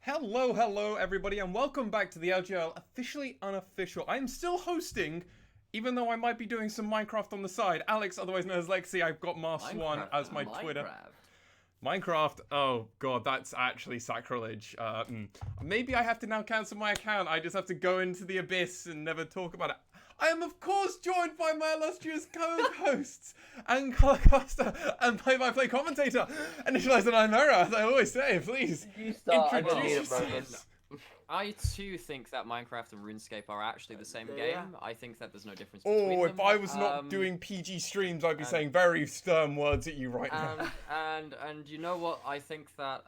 Hello everybody, and welcome back to the LJL Officially Unofficial. I'm still hosting, even though I might be doing some Minecraft on the side. Alex, otherwise known as Lexi, I've got Mars1 as my Twitter. Minecraft, oh god, that's actually sacrilege. Maybe I have to now cancel my account. I just have to go into the abyss and never talk about it. I am, of course, joined by my illustrious co-hosts and colorcaster and play-by-play commentator, Initializer Nightmara, as I always say. Please introduce yourselves. I too think that Minecraft and RuneScape are actually the same game. I think that there's no difference between them. Oh, if I was not doing PG streams, I'd be saying very stern words at you right now. And you know what? I think that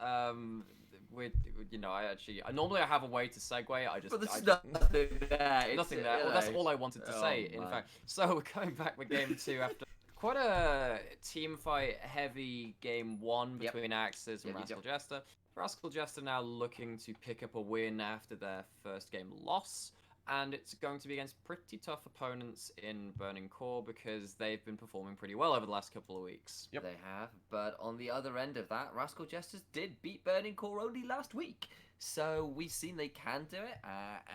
normally I have a way to segue. But there's nothing there. Nothing there. Well, that's all I wanted to say. In fact, so we're going back with game 2 after quite a team fight heavy game 1 between Axis and Rascal Jester. Rascal Jester now looking to pick up a win after their first game loss, and it's going to be against pretty tough opponents in Burning Core because they've been performing pretty well over the last couple of weeks. Yep. They have, but on the other end of that, Rascal Jesters did beat Burning Core only last week, so we've seen they can do it,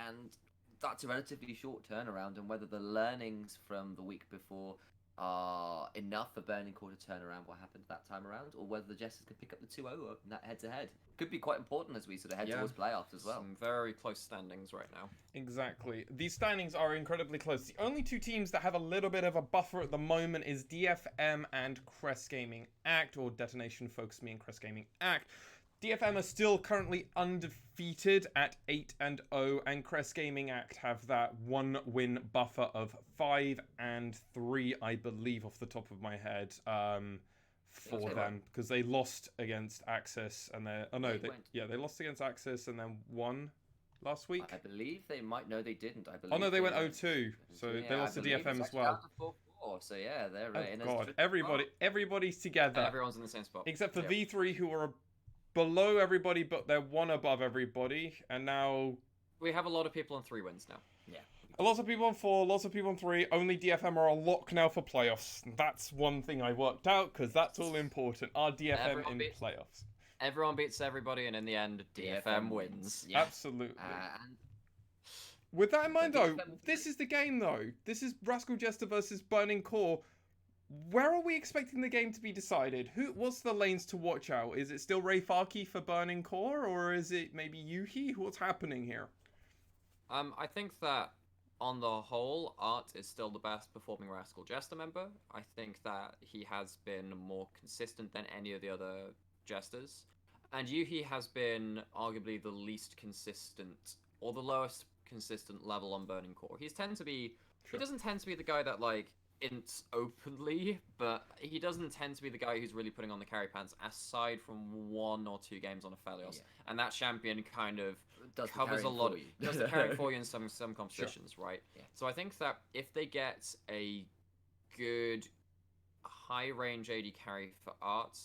and that's a relatively short turnaround, and whether the learnings from the week before are enough for Burning Core to turn around what happened that time around, or whether the Jesters can pick up the 2-0 in that head-to-head. Could be quite important as we sort of head towards playoffs as well. Some very close standings right now. Exactly. These standings are incredibly close. The only two teams that have a little bit of a buffer at the moment is DFM and Crest Gaming Act, or Detonation Focus Me and Crest Gaming Act. DFM are still currently undefeated at 8-0, and Crest Gaming Act have that 1-win buffer of 5-3, I believe, off the top of my head, for them, because they lost against Axis, and they lost against Axis and then won last week. I believe they might. No, they didn't. I believe. Oh no, they went 0-2, so they lost to DFM as well. So yeah, they're right. Oh god, everybody's together. Everyone's in the same spot, except for V3, who are below everybody, but they're one above everybody, and now we have a lot of people on 3 wins now. Yeah, lots of people on 4, lots of people on 3. Only DFM are a lock now for playoffs. That's one thing I worked out, because that's all important. Are DFM in playoffs? Everyone beats everybody, and in the end, DFM wins. Yeah. Absolutely. With that in mind, though, this is the game, though. This is Rascal Jester versus Burning Core. Where are we expecting the game to be decided? What's the lanes to watch out? Is it still Ray Farkey for Burning Core, or is it maybe Yuhi? What's happening here? I think that on the whole, Art is still the best performing Rascal Jester member. I think that he has been more consistent than any of the other Jesters. And Yuhi has been arguably the least consistent, or the lowest consistent level on Burning Core. He doesn't tend to be the guy that, like, ints openly, but he doesn't tend to be the guy who's really putting on the carry pants, aside from 1 or 2 games on Aphelios. And that champion kind of covers a lot. Does the carrying for you in some competitions, right? Yeah. So I think that if they get a good high range AD carry for Art,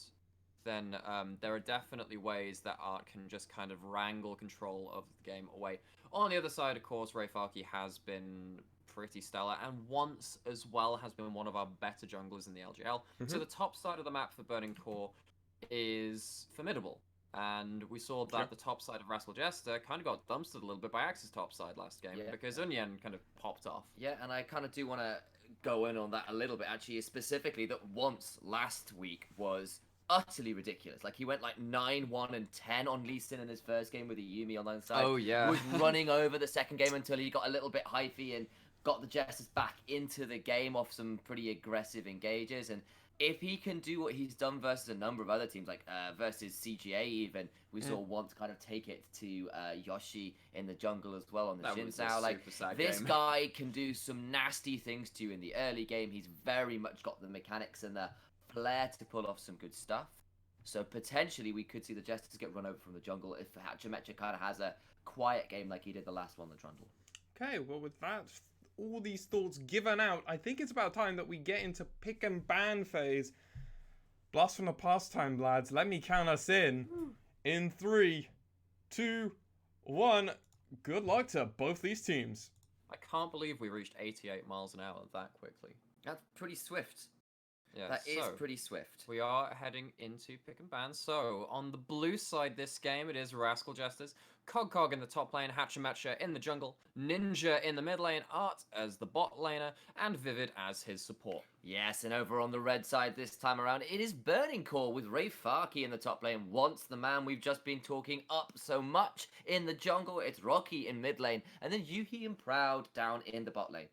then there are definitely ways that Art can just kind of wrangle control of the game away. On the other side, of course, Ray Farkey has been pretty stellar, and once as well has been one of our better junglers in the LJL. So the top side of the map for Burning Core is formidable, and we saw that the top side of Rascal Jester kind of got dumpstered a little bit by Axis top side last game, because Unyan kind of popped off. Yeah, and I kind of do want to go in on that a little bit, actually, specifically that once last week was utterly ridiculous. Like, he went like 9-1-10 on Lee Sin in his first game with a Yumi on the side. Oh yeah. Was running over the second game until he got a little bit hyphy and got the Jesters back into the game off some pretty aggressive engages. And if he can do what he's done versus a number of other teams, like versus CGA even, we saw once kind of take it to Yoshi in the jungle as well on the Xin Sao. Like, this guy can do some nasty things to you in the early game. He's very much got the mechanics and the flair to pull off some good stuff. So potentially we could see the Jesters get run over from the jungle if Hachimecha kind of has a quiet game like he did the last one, the Trundle. Okay, well, with that, all these thoughts given out, I think it's about time that we get into pick and ban phase. Blast from the past time, lads. Let me count us in. In 3, 2, 1. Good luck to both these teams. I can't believe we reached 88 miles an hour that quickly. That's pretty swift. Yeah, That is pretty swift. We are heading into pick and ban. So, on the blue side this game, it is Rascal Jesters, Cog in the top lane, Hatchamacha in the jungle, Ninja in the mid lane, Art as the bot laner, and Vivid as his support. Yes, and over on the red side this time around, it is Burning Core with Ray Farkey in the top lane. Once the man we've just been talking up so much in the jungle, it's Rocky in mid lane, and then Yuhi and Proud down in the bot lane.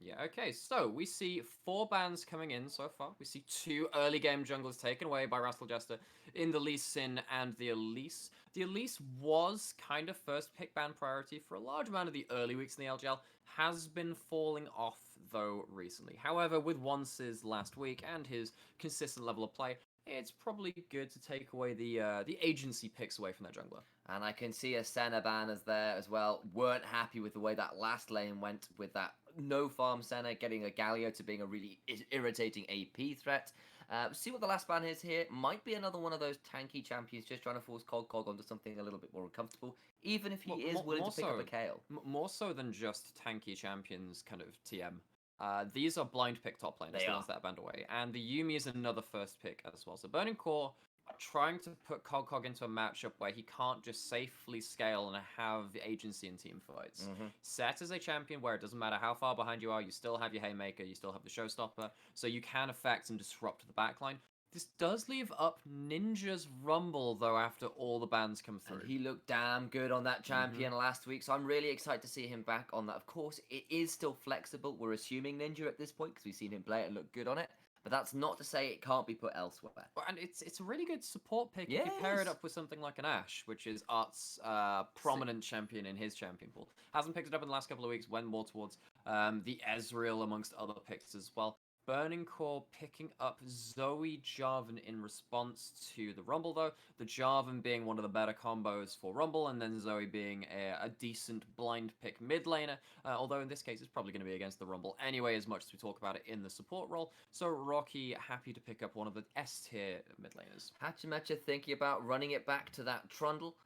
Yeah, okay, so we see 4 bans coming in so far. We see 2 early game junglers taken away by Rascal Jester in the Lee Sin and the Elise. The Elise was kind of first pick ban priority for a large amount of the early weeks in the LJL, has been falling off though recently. However, with Once's last week and his consistent level of play, it's probably good to take away the agency picks away from their jungler. And I can see a Senna ban as there as well. Weren't happy with the way that last lane went with that no farm Senna, getting a Galio to being a really irritating AP threat. See what the last ban is here. Might be another one of those tanky champions just trying to force Cog onto something a little bit more uncomfortable, even if he is willing to pick up a Kale. More so than just tanky champions kind of TM. These are blind pick top laners, the ones that are banned away. And the Yuumi is another first pick as well. So Burning Core trying to put Cog into a matchup where he can't just safely scale and have the agency in team fights. Set as a champion where it doesn't matter how far behind you are, you still have your Haymaker, you still have the Showstopper, so you can affect and disrupt the backline. This does leave up Ninja's Rumble, though, after all the bans come through. And he looked damn good on that champion last week, so I'm really excited to see him back on that. Of course, it is still flexible. We're assuming Ninja at this point because we've seen him play it and look good on it. But that's not to say it can't be put elsewhere. And it's a really good support pick if you pair it up with something like an Ashe, which is Art's prominent champion in his champion pool. Hasn't picked it up in the last couple of weeks, went more towards the Ezreal amongst other picks as well. Burning Core picking up Zoe Jarvan in response to the Rumble, though. The Jarvan being one of the better combos for Rumble, and then Zoe being a decent blind pick mid laner. Although in this case, it's probably going to be against the Rumble anyway, as much as we talk about it in the support role. So Rocky happy to pick up one of the S tier mid laners. Hatchamacha thinking about running it back to that Trundle.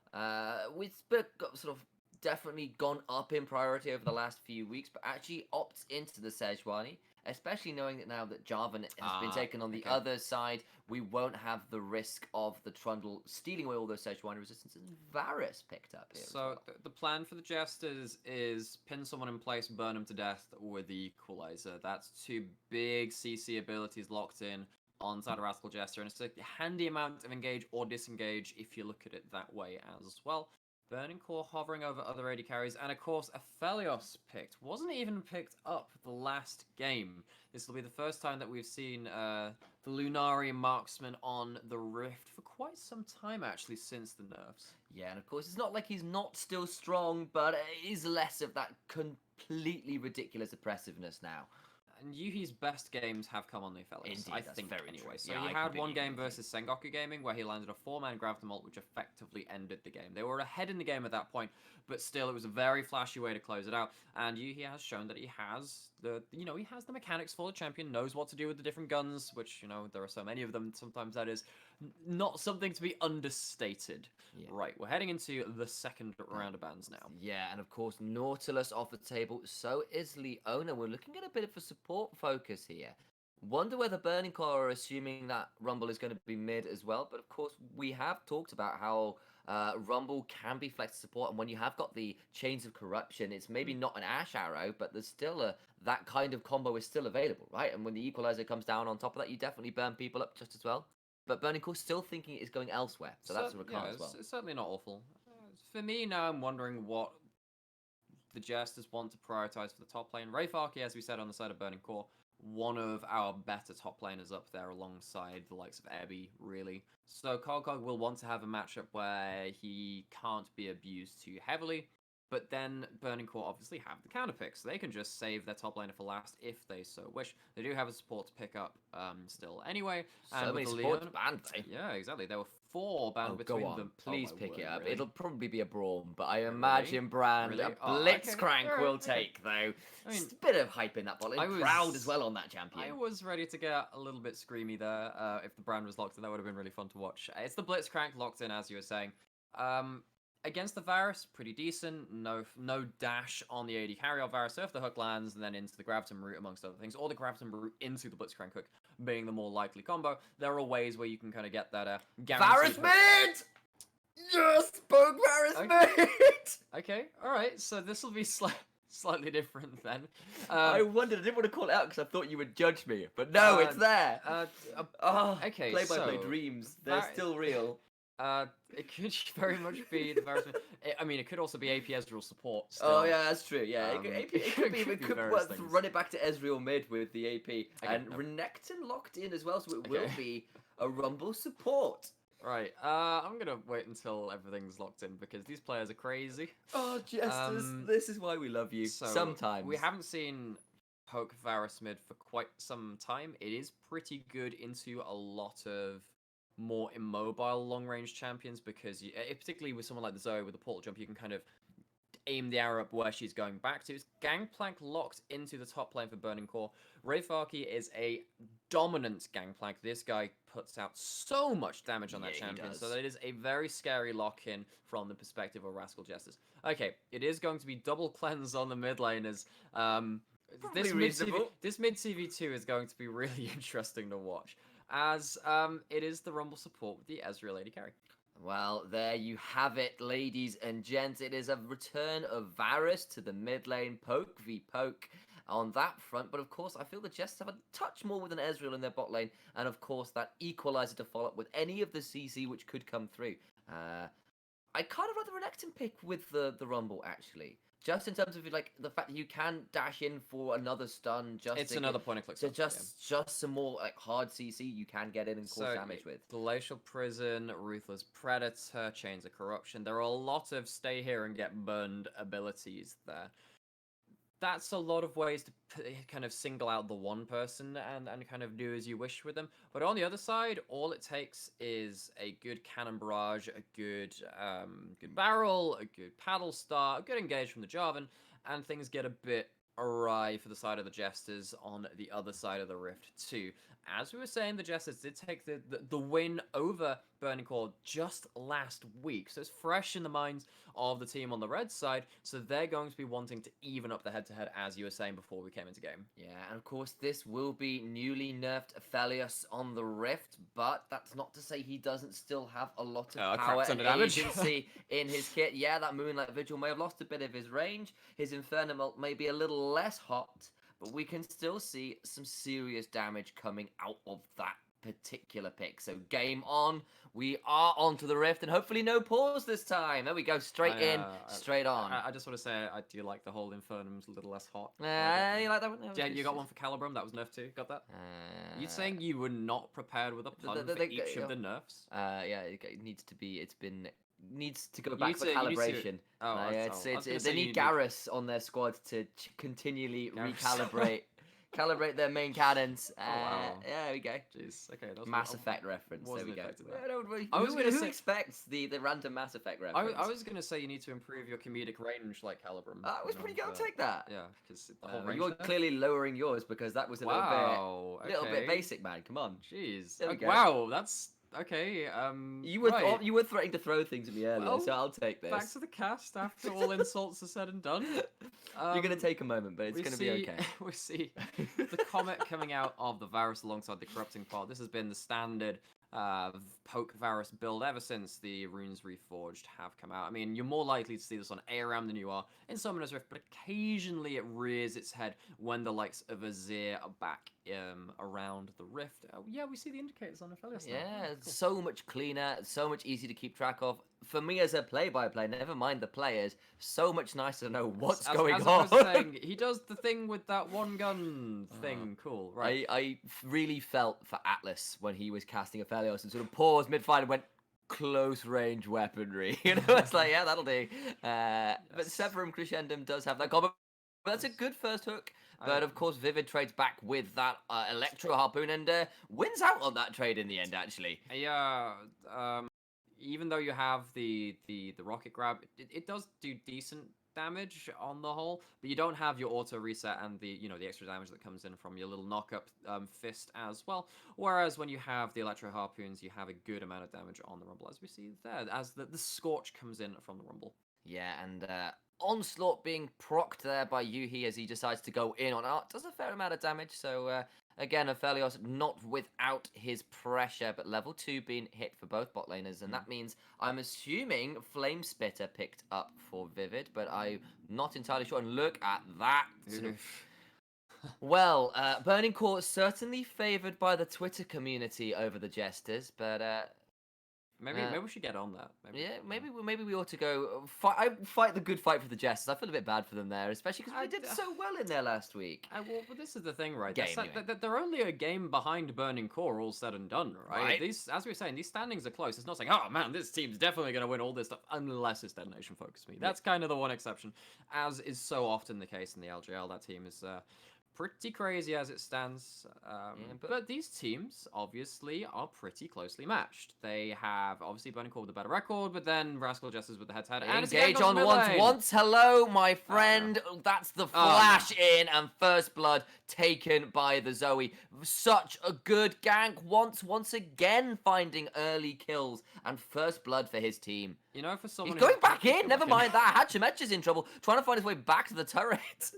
We've got sort of definitely gone up in priority over the last few weeks, but actually opts into the Sejuani. Especially knowing that now that Jarvan has been taken on the other side, we won't have the risk of the Trundle stealing away all those Sejuani resistance, and Varus picked up here. So the plan for the Jesters is pin someone in place, burn them to death with the Equalizer. That's 2 big CC abilities locked in on side of Rascal Jester, and it's a handy amount of engage or disengage if you look at it that way as well. Burning Core hovering over other AD carries, and of course, Aphelios picked. Wasn't even picked up the last game. This will be the first time that we've seen the Lunari marksman on the Rift for quite some time, actually, since the nerfs. Yeah, and of course, it's not like he's not still strong, but it is less of that completely ridiculous oppressiveness now. And Yuhi's best games have come on the Aphelios, I think, very anyway. True. So yeah, he had one game versus Sengoku Gaming where he landed a 4-man Graviton ult, which effectively ended the game. They were ahead in the game at that point, but still, it was a very flashy way to close it out. And Yuhi has shown that he has the mechanics for the champion, knows what to do with the different guns, which, there are so many of them, sometimes that is not something to be understated. Yeah. Right, we're heading into the second round of bans now. Yeah, and of course, Nautilus off the table, so is Leona. We're looking at a bit of a support focus here. Wonder whether Burning Core are assuming that Rumble is going to be mid as well, but of course, we have talked about how Rumble can be flex support, and when you have got the Chains of Corruption, it's maybe not an Ashe Arrow, but there's still that kind of combo is still available, right? And when the Equalizer comes down on top of that, you definitely burn people up just as well. But Burning Core still thinking it's going elsewhere, so that's a recall as well. It's certainly not awful. For me now, I'm wondering what the Jesters want to prioritize for the top lane. Ray Farkey, as we said, on the side of Burning Core, one of our better top laners up there alongside the likes of Ebby, really. So Cog will want to have a matchup where he can't be abused too heavily. But then Burning Core obviously have the counter picks. They can just save their top laner for last if they so wish. They do have a support to pick up still anyway. So many supports banned, though. Yeah, exactly. There were 4 banned between them. Please pick it up. Really? It'll probably be a Braum, but I imagine Brand a Blitzcrank will take, though. I mean, just a bit of hype in that ball. And Proud as well on that champion. I was ready to get a little bit screamy there. If the Brand was locked in, that would have been really fun to watch. It's the Blitzcrank locked in, as you were saying. against the Varus, pretty decent. No dash on the AD carry of Varus. So if the hook lands and then into the Graviton route, amongst other things, or the Graviton route into the Blitzcrank hook being the more likely combo, there are ways where you can kind of get that guaranteed Varus mid! Yes! Poke Varus mid! Okay, alright, so this will be slightly different then. I wondered, I didn't want to call it out because I thought you would judge me, but no, it's there. Okay, Play-by-play dreams, they're still real. It could very much be the Varus. I mean, it could also be AP Ezreal support. Still. Oh yeah, that's true. Yeah, it could be. It could be Run it back to Ezreal mid with the AP, okay, and Renekton locked in as well, so it will be a Rumble support. Right. I'm gonna wait until everything's locked in because these players are crazy. Oh, Jesters, this is why we love you. So Sometimes we haven't seen poke Varus mid for quite some time. It is pretty good into a lot of more immobile long-range champions because, particularly with someone like the Zoe with the portal jump, you can kind of aim the arrow up where she's going back to. It's Gangplank locked into the top lane for Burning Core. Wraitharky is a dominant Gangplank. This guy puts out so much damage on that champion, so that is a very scary lock-in from the perspective of Rascal Jesters. Okay, it is going to be double cleanse on the mid laners. This mid CV2 is going to be really interesting to watch, as it is the Rumble support with the Ezreal AD carry. Well, there you have it, ladies and gents. It is a return of Varus to the mid lane, poke v poke on that front. But of course, I feel the Jesters have a touch more with an Ezreal in their bot lane, and of course that equalizer to follow up with any of the CC which could come through. I kind of like the Renekton pick with the Rumble, actually. Just in terms of like the fact that you can dash in for another stun, it's another point and click. So just some more like hard CC you can get in and cause damage with. Glacial Prison, Ruthless Predator, Chains of Corruption. There are a lot of stay here and get burned abilities there. That's a lot of ways to kind of single out the one person and kind of do as you wish with them. But on the other side, all it takes is a good cannon barrage, a good barrel, a good paddle start, a good engage from the Jarvan, and things get a bit awry for the side of the Jesters on the other side of the Rift too. As we were saying, the Jesters did take the win over Burning Core just last week, so it's fresh in the minds of the team on the red side, so they're going to be wanting to even up the head-to-head, as you were saying before we came into game. Yeah, and of course this will be newly nerfed Aphelios on the Rift, but that's not to say he doesn't still have a lot of power and agency in his kit. Yeah, that Moonlight Vigil may have lost a bit of his range, his Inferno may be a little less hot, but we can still see some serious damage coming out of that particular pick. So game on. We are onto the Rift, and hopefully no pause this time. There we go, straight in, straight on. I just want to say, I do like the whole Infernum's a little less hot. You like that one? Yeah, you got one for Calibrum, that was nerfed too, got that? You're saying you were not prepared with a pun for each of the nerfs? Yeah, it needs to be, needs to go back for calibration. They need Garrus on their squad to continually recalibrate. Calibrate their main cannons. Wow. Yeah, there we go. Jeez, okay. That was Mass Effect reference. There we go. Who expects the random Mass Effect reference? I was going to say you need to improve your comedic range like Calibrum. I was pretty good. I'll take that. Yeah, because the whole range. You're clearly lowering yours because that was a little bit basic, man. Come on. Jeez. Wow, that's... Okay, you were threatening to throw things at me earlier, so I'll take this. Back to the cast after all insults are said and done. You're going to take a moment, but it's going to be okay. We see the Comet coming out of the Varus alongside the Corrupting Pot. This has been the standard poke Varus build ever since the Runes Reforged have come out. I mean, you're more likely to see this on ARAM than you are in Summoner's Rift, but occasionally it rears its head when the likes of Azir are back around the Rift. Yeah, we see the indicators on Aphelios now. Yeah, cool. So much cleaner, so much easier to keep track of. For me as a play-by-play, never mind the players, so much nicer to know what's going on. I was saying, he does the thing with that one gun thing. Cool, right? I really felt for Atlas when he was casting Aphelios and sort of paused mid-fight and went, close range weaponry. You know, it's like, yeah, that'll do. But Severum Crescendum does have that combo. But that's a good first hook. But of course, Vivid trades back with that Electro Harpoon and wins out on that trade in the end, actually. Yeah, even though you have the rocket grab, it does do decent damage on the whole, but you don't have your auto reset and the the extra damage that comes in from your little knock-up fist as well. Whereas when you have the electro harpoons, you have a good amount of damage on the rumble, as we see there, as the scorch comes in from the rumble. Yeah, and Onslaught being procced there by Yuhi as he decides to go in on Art does a fair amount of damage. So again, Aphelios not without his pressure, but level 2 being hit for both bot laners, and that means I'm assuming Flame Spitter picked up for Vivid, but I'm not entirely sure. And look at that. Well, Burning Core certainly favoured by the Twitter community over the Jesters, but maybe we should get on that. Maybe we ought to go fight the good fight for the Jesters. I feel a bit bad for them there, especially because they did so well in there last week. Well, but this is the thing, right? Anyway. They're only a game behind Burning Core, all said and done, right? These, as we were saying, these standings are close. It's not saying, oh man, this team's definitely going to win all this stuff, unless it's Detonation focused me. That's kind of the one exception, as is so often the case in the LJL. That team is pretty crazy as it stands. But these teams, obviously, are pretty closely matched. They have, obviously, Burning Core with a better record, but then Rascal Jesters with the head-to-head. Engage on once. Hello, my friend. Oh, no. That's the flash in, and First Blood taken by the Zoe. Such a good gank. Once again finding early kills, and First Blood for his team. For someone He's going back in. Never mind that. Hatchimech is in trouble, trying to find his way back to the turret.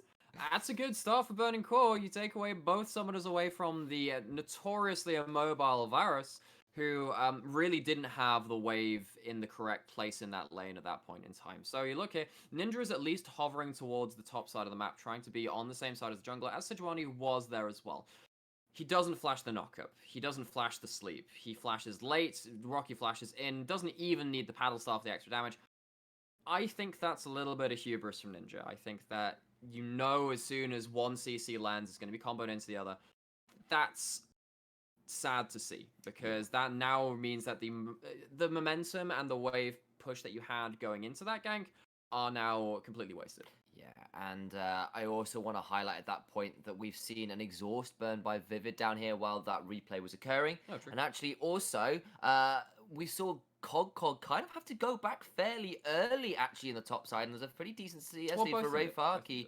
That's a good start for Burning Core. You take away both summoners away from the notoriously immobile Varus, who really didn't have the wave in the correct place in that lane at that point in time. So you look here, Ninja is at least hovering towards the top side of the map, trying to be on the same side as the jungler, as Sejuani was there as well. He doesn't flash the knock-up. He doesn't flash the sleep. He flashes late, Rocky flashes in, doesn't even need the paddle staff, the extra damage. I think that's a little bit of hubris from Ninja. I think that as soon as one CC lands, it's going to be comboed into the other. That's sad to see, because that now means that the momentum and the wave push that you had going into that gank are now completely wasted. Yeah, and I also want to highlight at that point that we've seen an exhaust burn by Vivid down here while that replay was occurring. Oh, true. And actually also, we saw Cog kind of have to go back fairly early actually in the top side, and there's a pretty decent CS lead for Ray Farkey,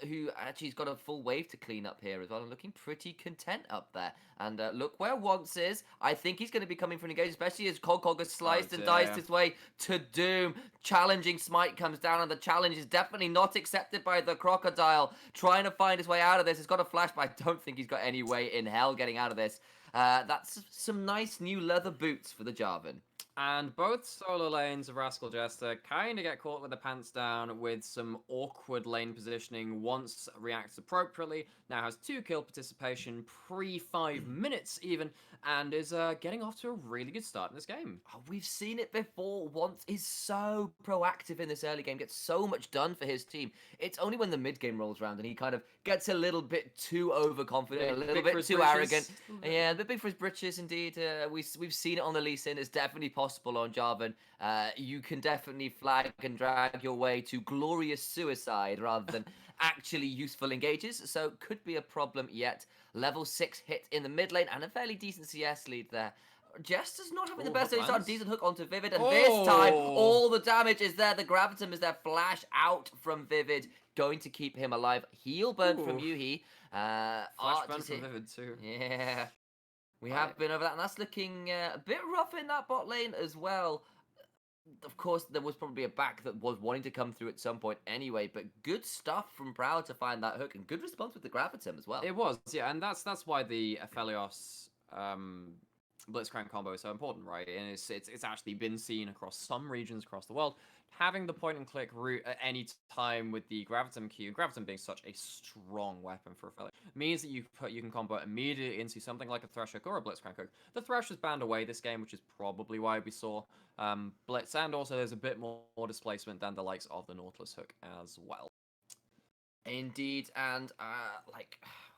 who actually has got a full wave to clean up here as well, and looking pretty content up there. And look where Once is. I think he's going to be coming for an engage, especially as Cog has sliced and diced his way to doom. Challenging smite comes down, and the challenge is definitely not accepted by the Crocodile. Trying to find his way out of this. He's got a flash, but I don't think he's got any way in hell getting out of this. That's some nice new leather boots for the Jarvan. And both solo lanes of Rascal Jester kind of get caught with their pants down with some awkward lane positioning. Once reacts appropriately, now has 2 kill participation, pre-5 minutes even, and is getting off to a really good start in this game. Oh, we've seen it before. Once is so proactive in this early game, gets so much done for his team. It's only when the mid game rolls around and he kind of gets a little bit too overconfident, a little bit too arrogant. Yeah, a bit big for his britches indeed. We've seen it on the Lee Sin. It's definitely possible on Jarvan. You can definitely flag and drag your way to glorious suicide rather than actually useful engages, so could be a problem yet. Level 6 hit in the mid lane and a fairly decent CS lead there. Jester's not having the best start. Decent hook onto Vivid, and this time all the damage is there. The Gravitum is there. Flash out from Vivid, going to keep him alive. Heal burn from Yuhi. Flash burn from Vivid too. Yeah. We have been over that, and that's looking a bit rough in that bot lane as well. Of course, there was probably a back that was wanting to come through at some point anyway, but good stuff from Proud to find that hook, and good response with the Gravitum as well. It was, yeah, and that's why the Aphelios Blitzcrank combo is so important, right? And it's actually been seen across some regions across the world. Having the point-and-click route at any time with the Gravitum Q, Gravitum being such a strong weapon for Aphelios, means that you can combo immediately into something like a Thresh hook or a Blitzcrank hook. The Thresh was banned away this game, which is probably why we saw Blitz, and also there's a bit more displacement than the likes of the Nautilus hook as well. Indeed, and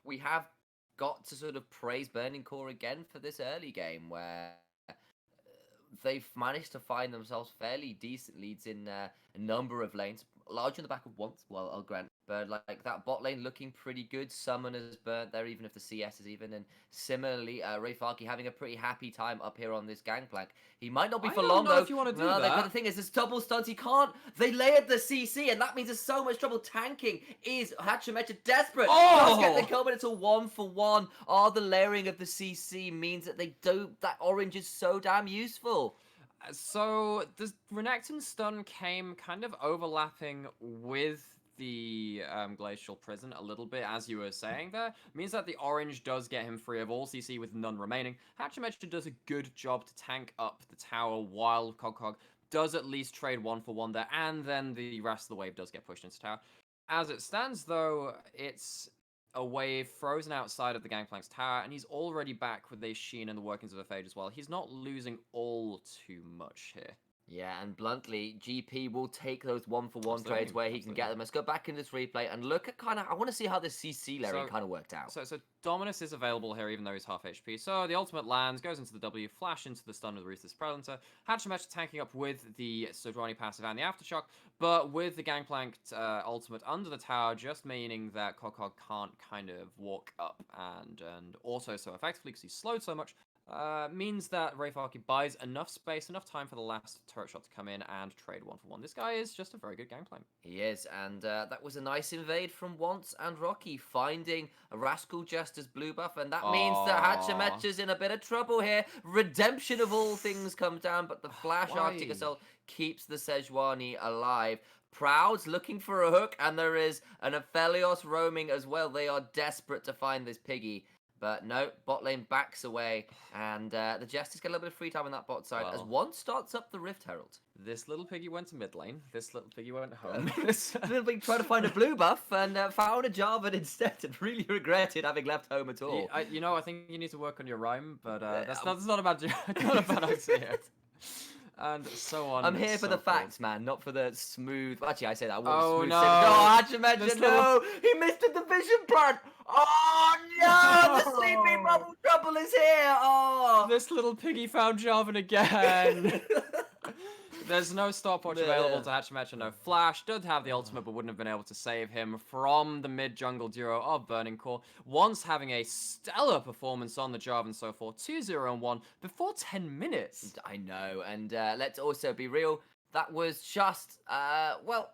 we have got to sort of praise Burning Core again for this early game where they've managed to find themselves fairly decent leads in a number of lanes. large in the back of once, well, I'll grant. But like that bot lane looking pretty good. Summoner's burnt there, even if the CS is even. And similarly, Ray Farkey having a pretty happy time up here on this gangplank. He might not be for long, though. If you want to do no, that. But the thing is, this double stuns, he can't. They layered the CC, and that means there's so much trouble tanking. Is Hachimecha desperate? Does get the kill, but it's a 1-for-1. The layering of the CC means that they don't. That orange is so damn useful. So the Renekton stun came kind of overlapping with the Glacial Prison a little bit, as you were saying there. Means that the orange does get him free of all CC with none remaining. Hachimecha does a good job to tank up the tower while Cogcog does at least trade 1-for-1 there, and then the rest of the wave does get pushed into tower. As it stands, though, it's a wave frozen outside of the Gangplank's tower, and he's already back with the Sheen and the workings of a Phage as well. He's not losing all too much here. Yeah, and bluntly, GP will take those 1-for-1 trades where he can get them. Let's go back into this replay and look at I want to see how this CC layering kind of worked out. So Dominus is available here, even though he's half HP. So the ultimate lands, goes into the W, flash into the stun with Ruthless Predator. Hachimecha tanking up with the Sodrani passive and the Aftershock, but with the Gangplank ultimate under the tower, just meaning that Cogcog can't kind of walk up and auto so effectively because he's slowed so much. Means that Ray Farkey buys enough space, enough time for the last turret shot to come in and trade 1-for-1. This guy is just a very good gameplay. He is, and that was a nice invade from Once and Rocky, finding a Rascal Jester's blue buff, and that means that Hachimecha's in a bit of trouble here. Redemption of all things comes down, but the Flash Arctic Assault keeps the Sejuani alive. Proud's looking for a hook, and there is an Aphelios roaming as well. They are desperate to find this piggy. But no, bot lane backs away, and the Jesters get a little bit of free time on that bot side as one starts up the Rift Herald. This little piggy went to mid lane. This little piggy went home. This little piggy tried to find a blue buff and found a Jarvan instead and really regretted having left home at all. I think you need to work on your rhyme, but that's not a bad idea. And so on. I'm here for the forth. facts, man, not for the smooth. Actually, I say that. Oh, smooth no. Hachimecha, no! He missed the division part! Oh, no! The sleeping bubble trouble is here! Oh! This little piggy found Jarvan again! There's no stopwatch available to Hachimecha, no flash. Did have the ultimate, but wouldn't have been able to save him from the mid-jungle duo of Burning Core. Once having a stellar performance on the Jarvan so far, 2-0-1 before 10 minutes. I know, and let's also be real. That was just, well,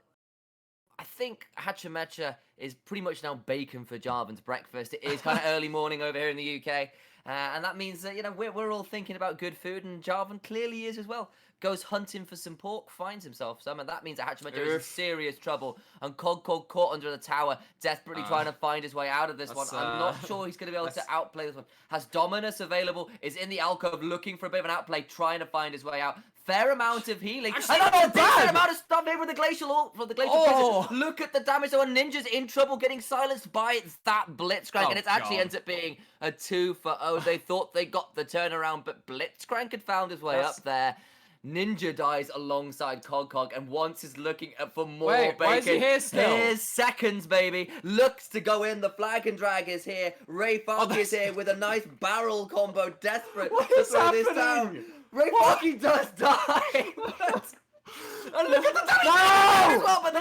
I think Hachimecha is pretty much now bacon for Jarvan's breakfast. It is kind of early morning over here in the UK. And that means that, we're all thinking about good food, and Jarvan clearly is as well. Goes hunting for some pork, finds himself some, and that means that Hachimecha is in serious trouble. And Cogcog caught under the tower, desperately trying to find his way out of this one. I'm not sure he's going to be able to outplay this one. Has Dominus available, is in the alcove looking for a bit of an outplay, trying to find his way out. Fair amount of healing. Actually, and that's a decent amount of stuff here with the Glacial Prison. Look at the damage. So a Ninja's in trouble, getting silenced by that Blitzcrank, and it actually ends up being a 2-for-0. They thought they got the turnaround, but Blitzcrank had found his way up there. Ninja dies alongside Cogcog, and Once is looking for more bacon. Why is he here still? Here's seconds, baby. Looks to go in. The Flag and Drag is here. Ray Farkey is here with a nice barrel combo, desperate to throw this down. Ray Farkey does die. And look at the damage! No! But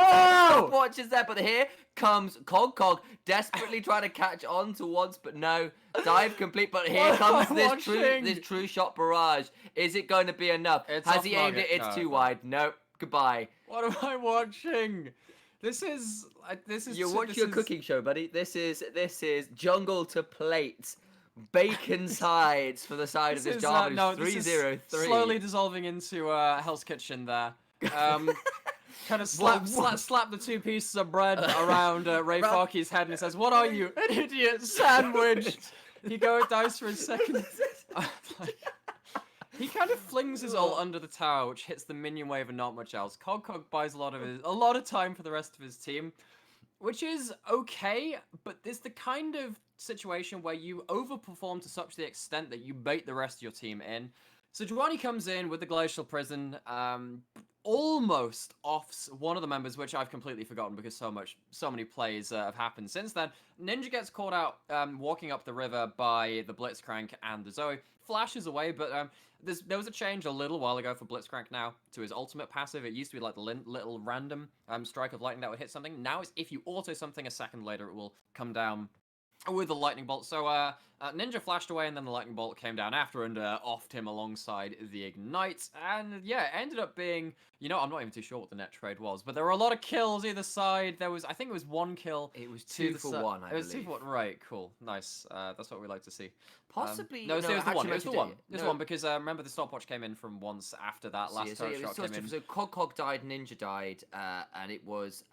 the watch is there, but here comes Cogcog, desperately trying to catch on to Once, but no. Dive complete, but here comes this true shot barrage. Is it going to be enough? Has he aimed it? It's too wide. Nope. Goodbye. What am I watching? This is. You're watching a cooking show, buddy. This is jungle to plate. Bacon sides for the side of this Jarvan. No, 3-0-3. Slowly dissolving into Hell's Kitchen there. Kind of slap the two pieces of bread around Ray Farkey's head, and he says, "What are you, an idiot sandwich?" He dives for his second. He kind of flings his ult under the tower, which hits the minion wave and not much else. Cogcog buys a lot of time for the rest of his team, which is okay, but it's the kind of situation where you overperform to such the extent that you bait the rest of your team in. Sejuani comes in with the Glacial Prison, almost offs one of the members, which I've completely forgotten because so many plays have happened since then. Ninja gets caught out walking up the river by the Blitzcrank and the Zoe. Flashes away, but there was a change a little while ago for Blitzcrank now to his ultimate passive. It used to be like the little random strike of lightning that would hit something. Now it's if you auto something a second later, it will come down with a lightning bolt. So Ninja flashed away, and then the lightning bolt came down after and offed him alongside the ignite. And yeah, it ended up being, I'm not even too sure what the net trade was, but there were a lot of kills either side. I think it was 1 kill. It was 2 for 1, I believe. It was 2 for 1, right? Cool, nice. That's what we like to see. Possibly. No, it was the one. It was the one because remember the stopwatch came in from once after that last turret shot came in. So Cog died, Ninja died, and it was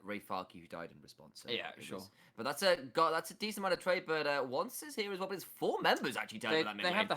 Ray Farkey who died in response. So yeah, sure. But that's a decent amount of trade. But once is here as well. But it's 4 members actually died with that mid lane. They have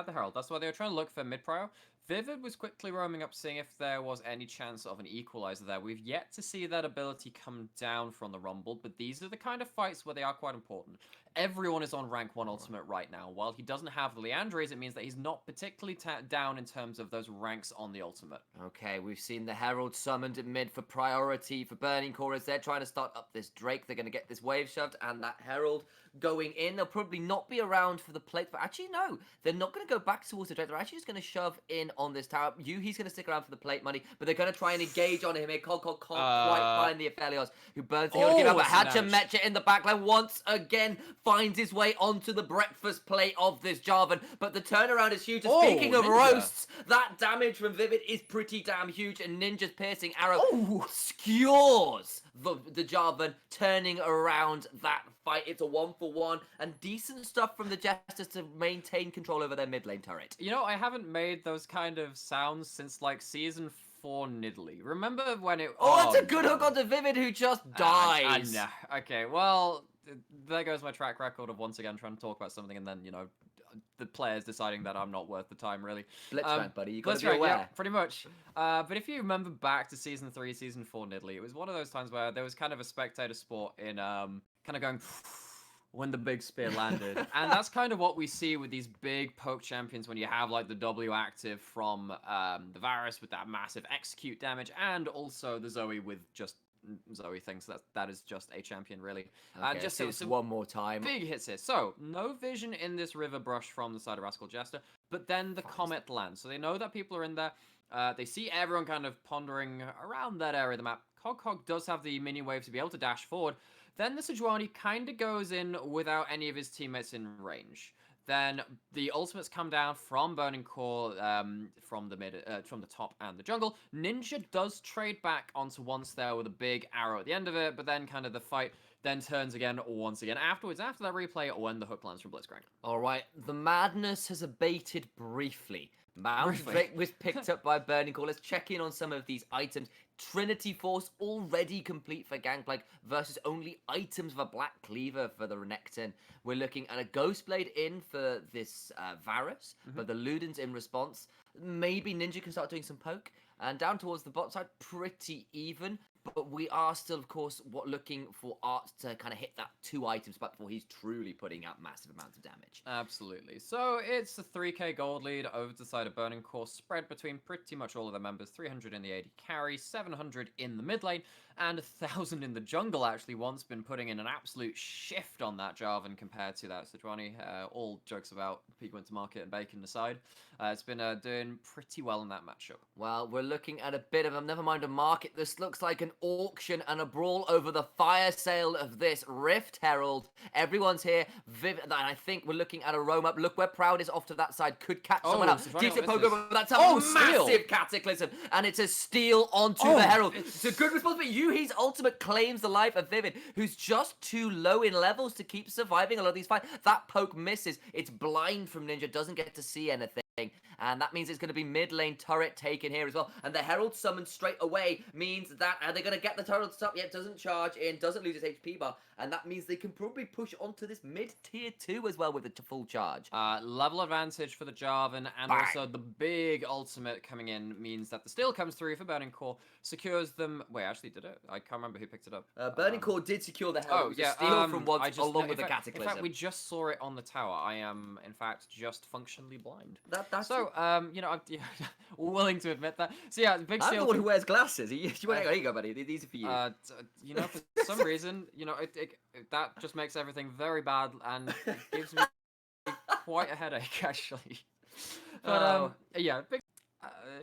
the Herald. That's why they were trying to look for mid prio. Vivid was quickly roaming up, seeing if there was any chance of an equalizer there. We've yet to see that ability come down from the Rumble, but these are the kind of fights where they are quite important. Everyone is on rank 1 ultimate right now. While he doesn't have the Leandres, it means that he's not particularly down in terms of those ranks on the ultimate. Okay, we've seen the Herald summoned at mid for priority for Burning Core as they're trying to start up this Drake. They're going to get this wave shoved, and that Herald going in. They'll probably not be around for the plate, but actually, no. They're not going to go back towards the Drake. They're actually just going to shove in on this tower. He's going to stick around for the plate money, but they're going to try and engage on him here. Cog can't quite find the Aphelios, who burns the give up. Hachamecha in the backline once again finds his way onto the breakfast plate of this Jarvan, but the turnaround is huge. Speaking of roasts, that damage from Vivid is pretty damn huge, and Ninja's piercing arrow skewers the Jarvan, turning around that fight. It's a 1-for-1, and decent stuff from the Jesters to maintain control over their mid lane turret. I haven't made those kind of sounds since like season 4 Nidalee. Remember when it... that's a good hook onto Vivid, who just dies. Okay, well, there goes my track record of once again trying to talk about something and then, the players deciding that I'm not worth the time, really. Blitzcrank, buddy. You got to be aware. Yeah, pretty much. But if you remember back to season 3, season 4 Nidalee, it was one of those times where there was kind of a spectator sport in kind of going when the big spear landed. And that's kind of what we see with these big poke champions when you have like the W active from the Varus with that massive execute damage, and also the Zoe with just Zoe thinks that is just a champion, really. Okay, just so one more time. Big hits here. So, no vision in this river brush from the side of Rascal Jester, but then the Comet lands. So they know that people are in there. They see everyone kind of pondering around that area of the map. Cog does have the mini wave to be able to dash forward. Then the Sejuani kind of goes in without any of his teammates in range. Then the ultimates come down from Burning Core, from the top and the jungle. Ninja does trade back onto once there with a big arrow at the end of it, but then kind of the fight then turns again once again afterwards, after that replay, when the hook lands from Blitzcrank. All right, the madness has abated briefly. Mount Drake was picked up by Burning Core. Let's check in on some of these items. Trinity Force already complete for Gangplank versus only items of a Black Cleaver for the Renekton. We're looking at a Ghostblade in for this Varus, but the Luden's in response. Maybe Ninja can start doing some poke. And down towards the bot side, pretty even. But we are still, of course, looking for Art to kind of hit that 2 items back before he's truly putting out massive amounts of damage. Absolutely. So it's a 3k gold lead over to the side of Burning Core, spread between pretty much all of their members. 300 in the AD carry, 700 in the mid lane, and 1,000 in the jungle. Actually, once been putting in an absolute shift on that Jarvan compared to that Sejuani. All jokes about Peak Winter Market and Bacon aside, it's been doing pretty well in that matchup. Well, we're looking at a bit of never mind a market. This looks like an auction and a brawl over the fire sale of this Rift Herald. Everyone's here. And I think we're looking at a roam up. Look where Proud is off to that side. Could catch someone else. Decent poke, that's a massive cataclysm. And it's a steal onto the Herald. It's a good response, but Yuhi's ultimate claims the life of Vivid, who's just too low in levels to keep surviving a lot of these fights. That poke misses. It's blind from Ninja. Doesn't get to see anything. And that means it's going to be mid lane turret taken here as well. And the Herald summoned straight away means that are they going to get the turret up? Yet doesn't charge in, doesn't lose its HP bar. And that means they can probably push onto this mid tier 2 as well with a full charge. Level advantage for the Jarvan, and also the big ultimate coming in means that the steal comes through for Burning Core, secures them. Wait, actually did it? I can't remember who picked it up. Burning Core did secure the Herald. Steal from once along with the Cataclysm. In fact, we just saw it on the tower. I am, in fact, just functionally blind. That's so, So, you know, I'm willing to admit that. So yeah, big I'm steal. the one who wears glasses. Here you go, buddy. These are for you. You know, for some reason, you know, that just makes everything very bad and it gives me quite a headache, actually. But yeah, big.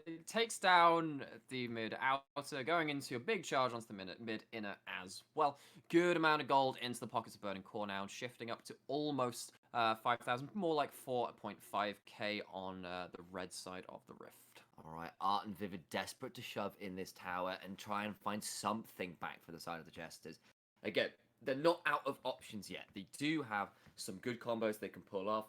It takes down the mid outer, going into a big charge onto the mid inner as well. Good amount of gold into the pockets of Burning Core now, shifting up to almost 5,000, more like 4.5k on the red side of the rift. All right, Art and Vivid desperate to shove in this tower and try and find something back for the side of the Jesters. Again, they're not out of options yet. They do have some good combos they can pull off.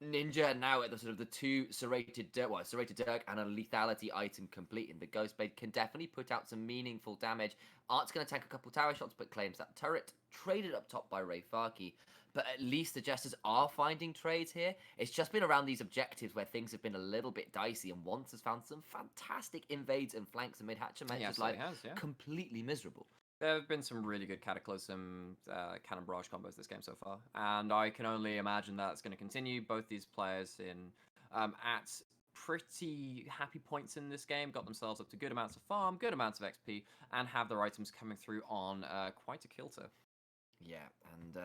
Ninja now at the sort of the two serrated dirk and a lethality item complete in the Ghost Blade can definitely put out some meaningful damage. Art's going to tank a couple tower shots but claims that turret, traded up top by Ray Farkey. But at least the Jesters are finding trades here. It's just been around these objectives where things have been a little bit dicey, and Once has found some fantastic invades and flanks, and mid-hatcher makes his life completely miserable. There have been some really good Cataclysm Cannon Barrage combos this game so far, and I can only imagine that's going to continue. Both these players at pretty happy points in this game, got themselves up to good amounts of farm, good amounts of XP, and have their items coming through on quite a kilter. Yeah, and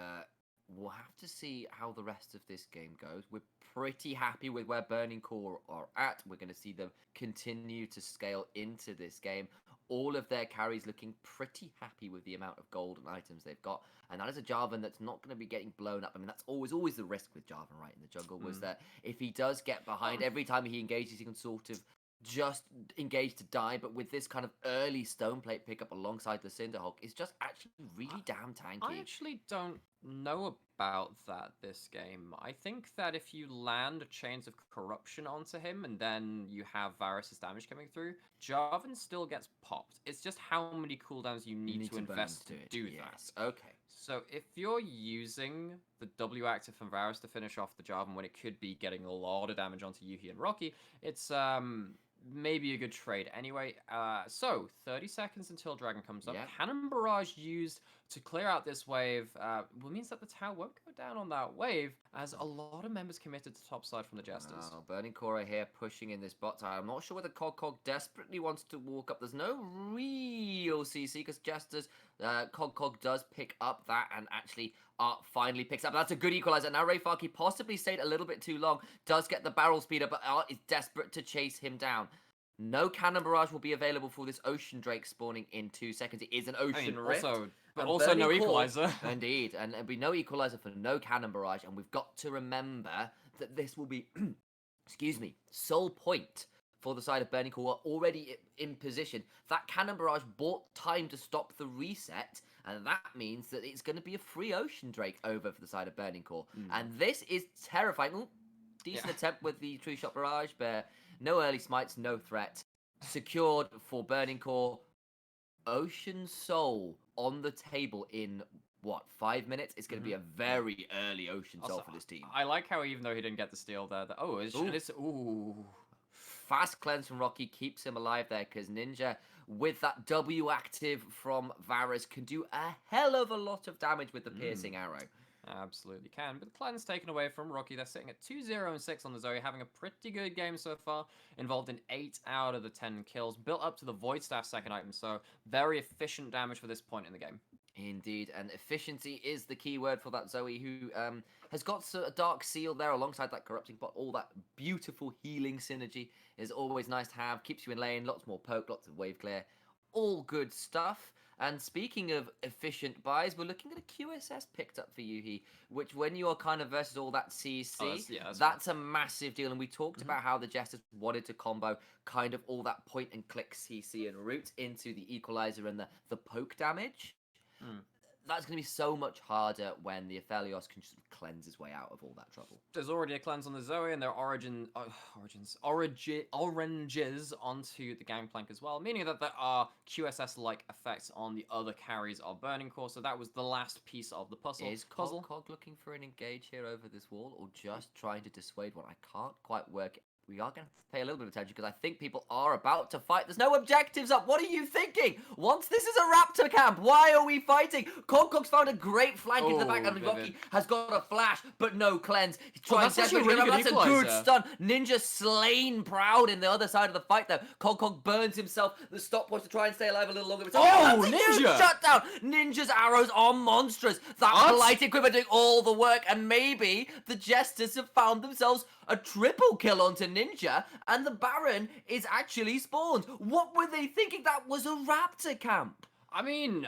we'll have to see how the rest of this game goes. We're pretty happy with where Burning Core are at. We're going to see them continue to scale into this game. All of their carries looking pretty happy with the amount of gold and items they've got. And that is a Jarvan that's not going to be getting blown up. I mean, that's always the risk with Jarvan, right, in the jungle, was that if he does get behind, every time he engages, he can sort of just engage to die. But with this kind of early stone plate pickup alongside the Cinderhulk, it's just actually really damn tanky. I actually don't know about that this game. I think that if you land Chains of Corruption onto him and then you have Varus' damage coming through, Jarvan still gets popped. It's just how many cooldowns you need to invest to do that. Okay. So if you're using the W active from Varus to finish off the Jarvan when it could be getting a lot of damage onto Yuhi and Rocky, it's maybe a good trade. Anyway, so 30 seconds until Dragon comes up. Cannon Barrage used to clear out this wave means that the tower won't go down on that wave, as a lot of members committed to top side from the Jesters. Burning Core here pushing in this bot tower. I'm not sure whether Cog desperately wants to walk up. There's no real CC because Jesters, Cog does pick up that, and actually Art finally picks up. That's a good equalizer. Now Ray Farkey possibly stayed a little bit too long, does get the barrel speeder, but Art is desperate to chase him down. No Cannon Barrage will be available for this Ocean Drake spawning in 2 seconds. It is an Ocean Rift. Also no equalizer. Indeed, and there'll be no equalizer for no Cannon Barrage, and we've got to remember that this will be, excuse me, sole point for the side of Burning Core already in position. That Cannon Barrage bought time to stop the reset, and that means that it's going to be a free Ocean Drake over for the side of Burning Core. And this is terrifying. Ooh, decent attempt with the Tree Shot Barrage, but no early smites, no threat. Secured for Burning Core. Ocean Soul on the table in, 5 minutes? It's going to be a very early Ocean Soul for this team. I like how even though he didn't get the steal there, Fast cleanse from Rocky keeps him alive there, because Ninja, with that W active from Varus, can do a hell of a lot of damage with the piercing arrow. Absolutely can. But the cleanse taken away from Rocky. They're sitting at 2-0-6 on the Zoe, having a pretty good game so far. Involved in 8 out of the 10 kills. Built up to the Void Staff second item, so very efficient damage for this point in the game. Indeed, and efficiency is the key word for that Zoe, who has got a Dark Seal there alongside that Corrupting Pot. All that beautiful healing synergy is always nice to have. Keeps you in lane, lots more poke, lots of wave clear. All good stuff. And speaking of efficient buys, we're looking at a QSS picked up for Yuhi, which when you are kind of versus all that CC, that's a massive deal. And we talked about how the Jesters wanted to combo kind of all that point and click CC and route into the equalizer and the poke damage. That's going to be so much harder when the Aphelios can just cleanse his way out of all that trouble. There's already a cleanse on the Zoe, and there are oranges onto the Gangplank as well, meaning that there are QSS-like effects on the other carries of Burning Core, so that was the last piece of the puzzle. Is Cog looking for an engage here over this wall, or just trying to dissuade one? I can't quite work it. we are going to pay a little bit of attention because I think people are about to fight. There's no objectives up. What are you thinking? Once this is a raptor camp, why are we fighting? Conkog's found a great flank into the back, and Rocky has got a flash, but no cleanse. He's trying that's actually a really good That's equalizer. a good stun. Ninja slain Proud in the other side of the fight, though. Konkog burns himself. The stopwatch to try and stay alive a little longer. Ninja! Shut down. Ninja's arrows are monstrous. That polite equipment doing all the work, and maybe the Jesters have found themselves a triple kill onto Ninja, and the Baron is actually spawned. What were they thinking? That was a raptor camp. I mean,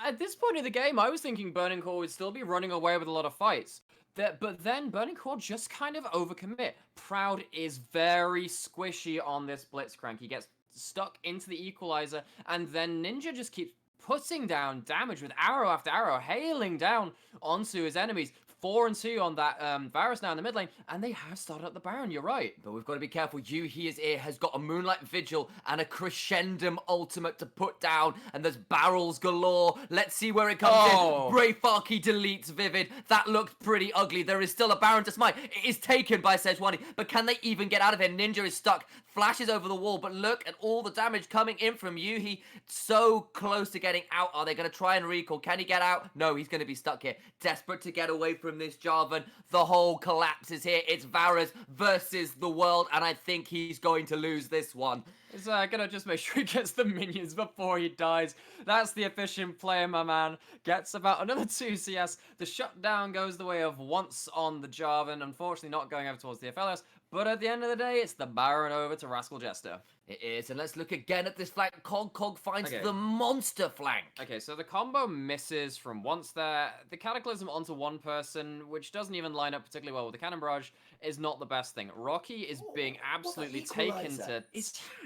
at this point in the game, I was thinking Burning Core would still be running away with a lot of fights. But then Burning Core just kind of overcommit. Proud is very squishy on this Blitzcrank. He gets stuck into the equalizer, and then Ninja just keeps putting down damage with arrow after arrow, hailing down onto his enemies. 4-2 on that Varus now in the mid lane, and they have started up the Baron, you're right. But we've got to be careful. Here has got a Moonlight Vigil and a Crescendum ultimate to put down, and there's barrels galore. Let's see where it comes in. Brave Farky deletes Vivid. That looked pretty ugly. There is still a Baron to smite. It is taken by Sejuani, but can they even get out of here? Ninja is stuck. Flashes over the wall, but look at all the damage coming in from Yuhi. So close to getting out. Are they going to try and recall? Can he get out? No, he's going to be stuck here. Desperate to get away from this Jarvan. The whole collapses here. It's Varus versus the world, and I think he's going to lose this one. He's gonna just make sure he gets the minions before he dies. That's the efficient play, my man. Gets about another 2 CS. The shutdown goes the way of once on the Jarvan. Unfortunately, not going over towards the FLS. But at the end of the day, it's the Baron over to Rascal Jester. It is, and let's look again at this flank. Kog finds the monster flank. Okay, so the combo misses from once there. The Cataclysm onto one person, which doesn't even line up particularly well with the Cannon Barrage, is not the best thing. Rocky is being absolutely taken to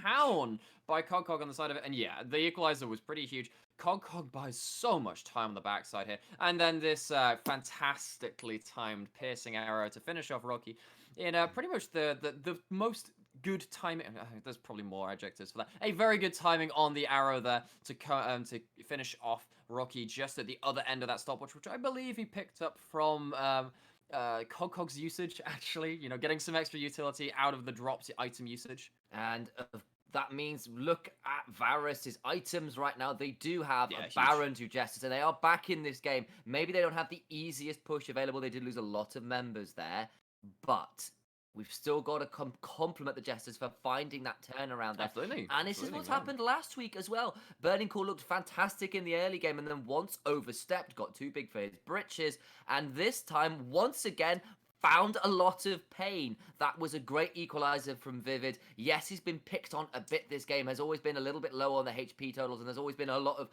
town by Cog on the side of it. And yeah, the Equalizer was pretty huge. Cog buys so much time on the backside here. And then this fantastically timed piercing arrow to finish off Rocky in pretty much the most good timing. There's probably more adjectives for that. A very good timing on the arrow there to finish off Rocky just at the other end of that stopwatch, which I believe he picked up from Cog's usage, actually. You know, getting some extra utility out of the drops item usage. And that means look at Varus' items right now. They do have a Baron to Jester, so they are back in this game. Maybe they don't have the easiest push available. They did lose a lot of members there, but we've still got to compliment the Jesters for finding that turnaround there. Absolutely. And this is what's happened last week as well. Burning Core looked fantastic in the early game, and then once overstepped, got too big for his britches, and this time, once again, found a lot of pain. That was a great equalizer from Vivid. Yes, he's been picked on a bit this game. Has always been a little bit low on the HP totals, and there's always been a lot of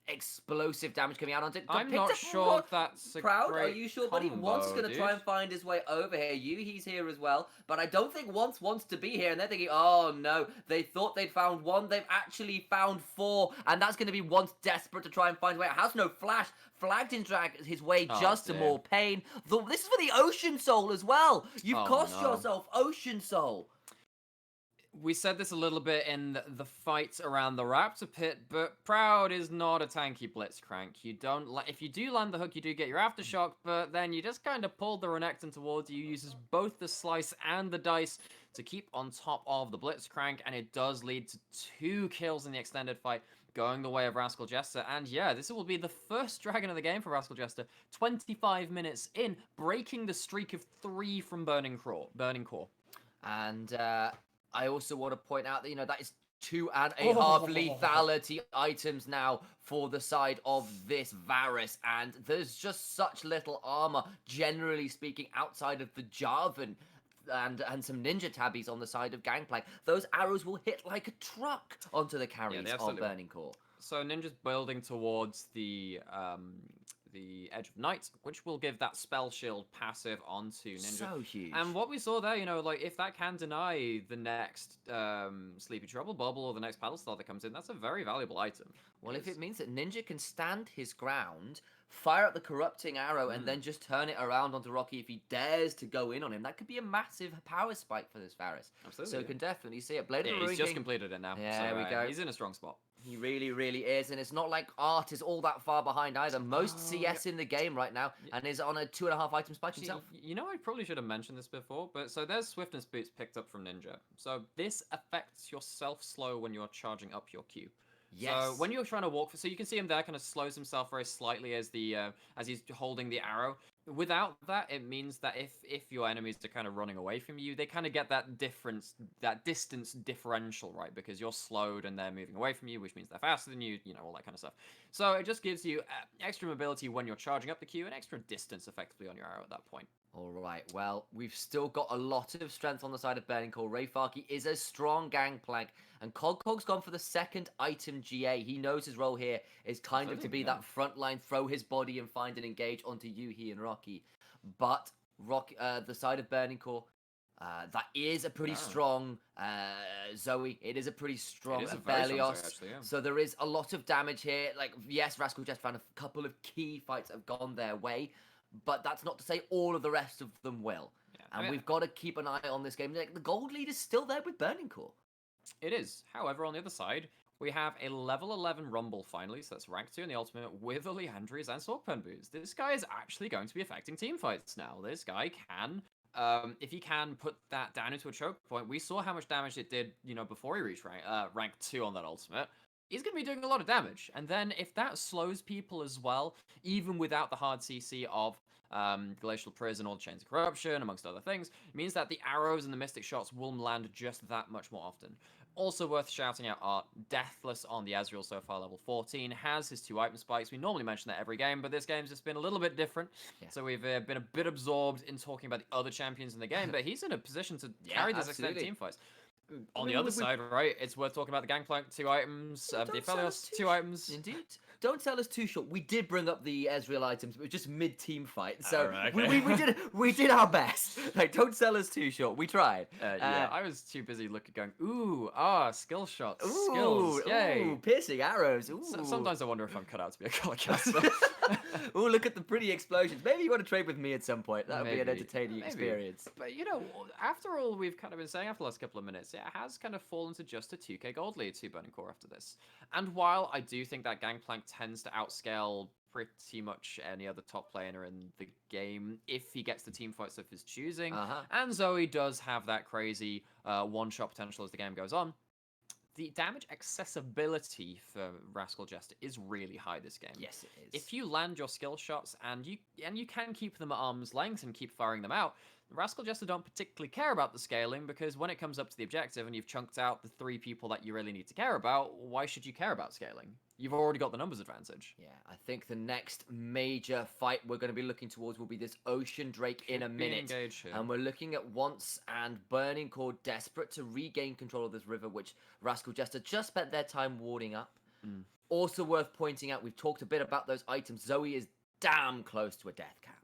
explosive damage coming out onto it. I'm not sure that's a Proud. great Are you sure, buddy? combo, Once is going to try and find his way over here. He's here as well, but I don't think Once wants to be here, and they're thinking, oh no, they thought they'd found one. They've actually found 4, and that's going to be Once desperate to try and find his way out. Has no flash. Flagged his way just to more pain. This is for the Ocean Soul as well. You've cost yourself Ocean Soul. We said this a little bit in the fight around the Raptor Pit, but Proud is not a tanky Blitzcrank. You don't if you do land the hook, you do get your Aftershock, but then you just kind of pull the Renekton towards you. Uses both the Slice and the Dice to keep on top of the Blitzcrank, and it does lead to 2 kills in the extended fight, going the way of Rascal Jester. And yeah, this will be the first Dragon of the game for Rascal Jester. 25 minutes in, breaking the streak of 3 from Burning Core. And I also want to point out that, that is 2.5 lethality items now for the side of this Varus. And there's just such little armor, generally speaking, outside of the Jarvan and some ninja tabbies on the side of Gangplank. Those arrows will hit like a truck onto the carries on Burning Core. So Ninja's building towards the Edge of Night, which will give that spell shield passive onto Ninja. So huge. And what we saw there, if that can deny the next Sleepy Trouble Bubble or the next Paddle Star that comes in, that's a very valuable item. Well, if it means that Ninja can stand his ground fire up the corrupting arrow, and then just turn it around onto Rocky if he dares to go in on him. That could be a massive power spike for this Varus. Absolutely. So you can definitely see it. Blade of the Ruin he's just King, completed it now. There we go. He's in a strong spot. He really, really is, and it's not like Art is all that far behind either. Most CS in the game right now, and is on a 2.5 item spike himself. You know, I probably should have mentioned this before, but so there's Swiftness boots picked up from Ninja. So this affects your self-slow when you're charging up your Q. Yes. So when you're trying to walk, so you can see him there, kind of slows himself very slightly as he's holding the arrow. Without that, it means that if your enemies are kind of running away from you, they kind of get that distance differential, right? Because you're slowed and they're moving away from you, which means they're faster than you, all that kind of stuff. So it just gives you extra mobility when you're charging up the Q and extra distance effectively on your arrow at that point. All right, well, we've still got a lot of strength on the side of Burning Core. Rayfarki is a strong gangplank, and Cogcog's gone for the second item GA. He knows his role here is kind of to be that front line, throw his body and find and engage onto Yuhi and Rocky. But the side of Burning Core, that is a pretty strong Zoe. It is a pretty strong Berlioz. So there is a lot of damage here. Like, yes, Rascal just found a couple of key fights that have gone their way, but that's not to say all of the rest of them will. Yeah, and we've got to keep an eye on this game. Like, the gold lead is still there with Burning Core. It is. However, on the other side, we have a level 11 Rumble finally, so that's rank 2 in the Ultimate with Oleandri's and Swordpen boots. This guy is actually going to be affecting team fights now. This guy can, if he can put that down into a choke point, we saw how much damage it did, before he reached rank 2 on that Ultimate. He's going to be doing a lot of damage. And then if that slows people as well, even without the hard CC of Glacial Prison or Chains of Corruption, amongst other things, it means that the arrows and the Mystic shots will land just that much more often. Also worth shouting out Art, Deathless on the Ezreal so far, level 14, has his 2 item spikes. We normally mention that every game, but this game's just been a little bit different. Yeah. So we've been a bit absorbed in talking about the other champions in the game, but he's in a position to carry these extended team fights. On the other side, right, it's worth talking about the Gangplank, 2 items, the Aphelios, 2 items. Indeed. Don't sell us too short. We did bring up the Ezreal items, but it was just mid-team fight, so okay. we did our best. Like, don't sell us too short. We tried. Yeah, I was too busy going, skill shots, skills, yay. Ooh, piercing arrows. Ooh. Sometimes I wonder if I'm cut out to be a color caster. Ooh, look at the pretty explosions. Maybe you want to trade with me at some point. That would be an entertaining experience. But, after all we've kind of been saying after the last couple of minutes, it has kind of fallen to just a 2k gold lead to Burning Core after this. And while I do think that Gangplank tends to outscale pretty much any other top player in the game if he gets the team fights of his choosing, and Zoe does have that crazy one-shot potential as the game goes on, the damage accessibility for Rascal Jester is really high this game. Yes, it is. If you land your skill shots and you can keep them at arm's length and keep firing them out, Rascal Jester don't particularly care about the scaling, because when it comes up to the objective and you've chunked out the 3 people that you really need to care about, why should you care about scaling? You've already got the numbers advantage. Yeah, I think the next major fight we're going to be looking towards will be this Ocean Drake in a minute. And we're looking at Once and Burning Core desperate to regain control of this river, which Rascal Jester just spent their time warding up. Also worth pointing out, we've talked a bit about those items. Zoe is damn close to a death cap.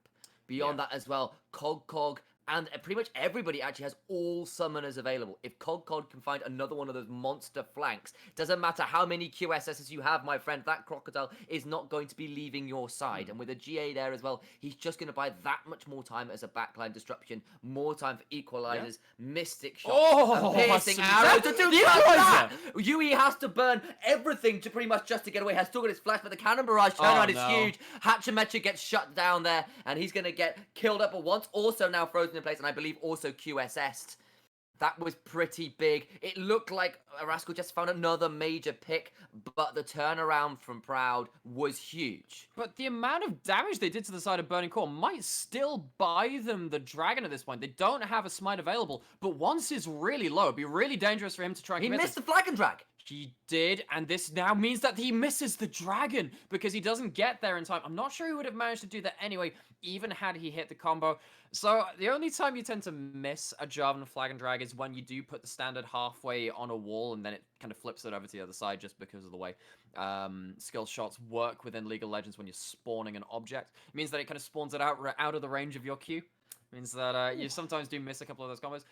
Beyond that as well, Cog, and pretty much everybody actually has all summoners available. If Cog can find another one of those monster flanks, doesn't matter how many QSSs you have, my friend, that Crocodile is not going to be leaving your side. And with a GA there as well, he's just going to buy that much more time as a backline disruption, more time for equalizers, mystic shots, piercing arrows to do that. Yui has to burn everything to pretty much just to get away. Has still got his flash, but the cannon barrage turnaround is huge. Hatchamecha gets shut down there, and he's going to get killed up at once. Also now frozen in place, and I believe also QSS'd. That was pretty big. It looked like Rascal just found another major pick, but the turnaround from Proud was huge. But the amount of damage they did to the side of Burning Core might still buy them the Dragon at this point. They don't have a smite available, but Once is really low. It'd be really dangerous for him to try and He missed the Flag and Drag. He did, and this now means that he misses the Dragon because he doesn't get there in time. I'm not sure he would have managed to do that anyway, even had he hit the combo. So the only time you tend to miss a Jarvan Flag and Drag is when you do put the standard halfway on a wall and then it kind of flips it over to the other side just because of the way skill shots work within League of Legends when you're spawning an object. It means that it kind of spawns it out of the range of your Q. It means that you sometimes do miss a couple of those combos.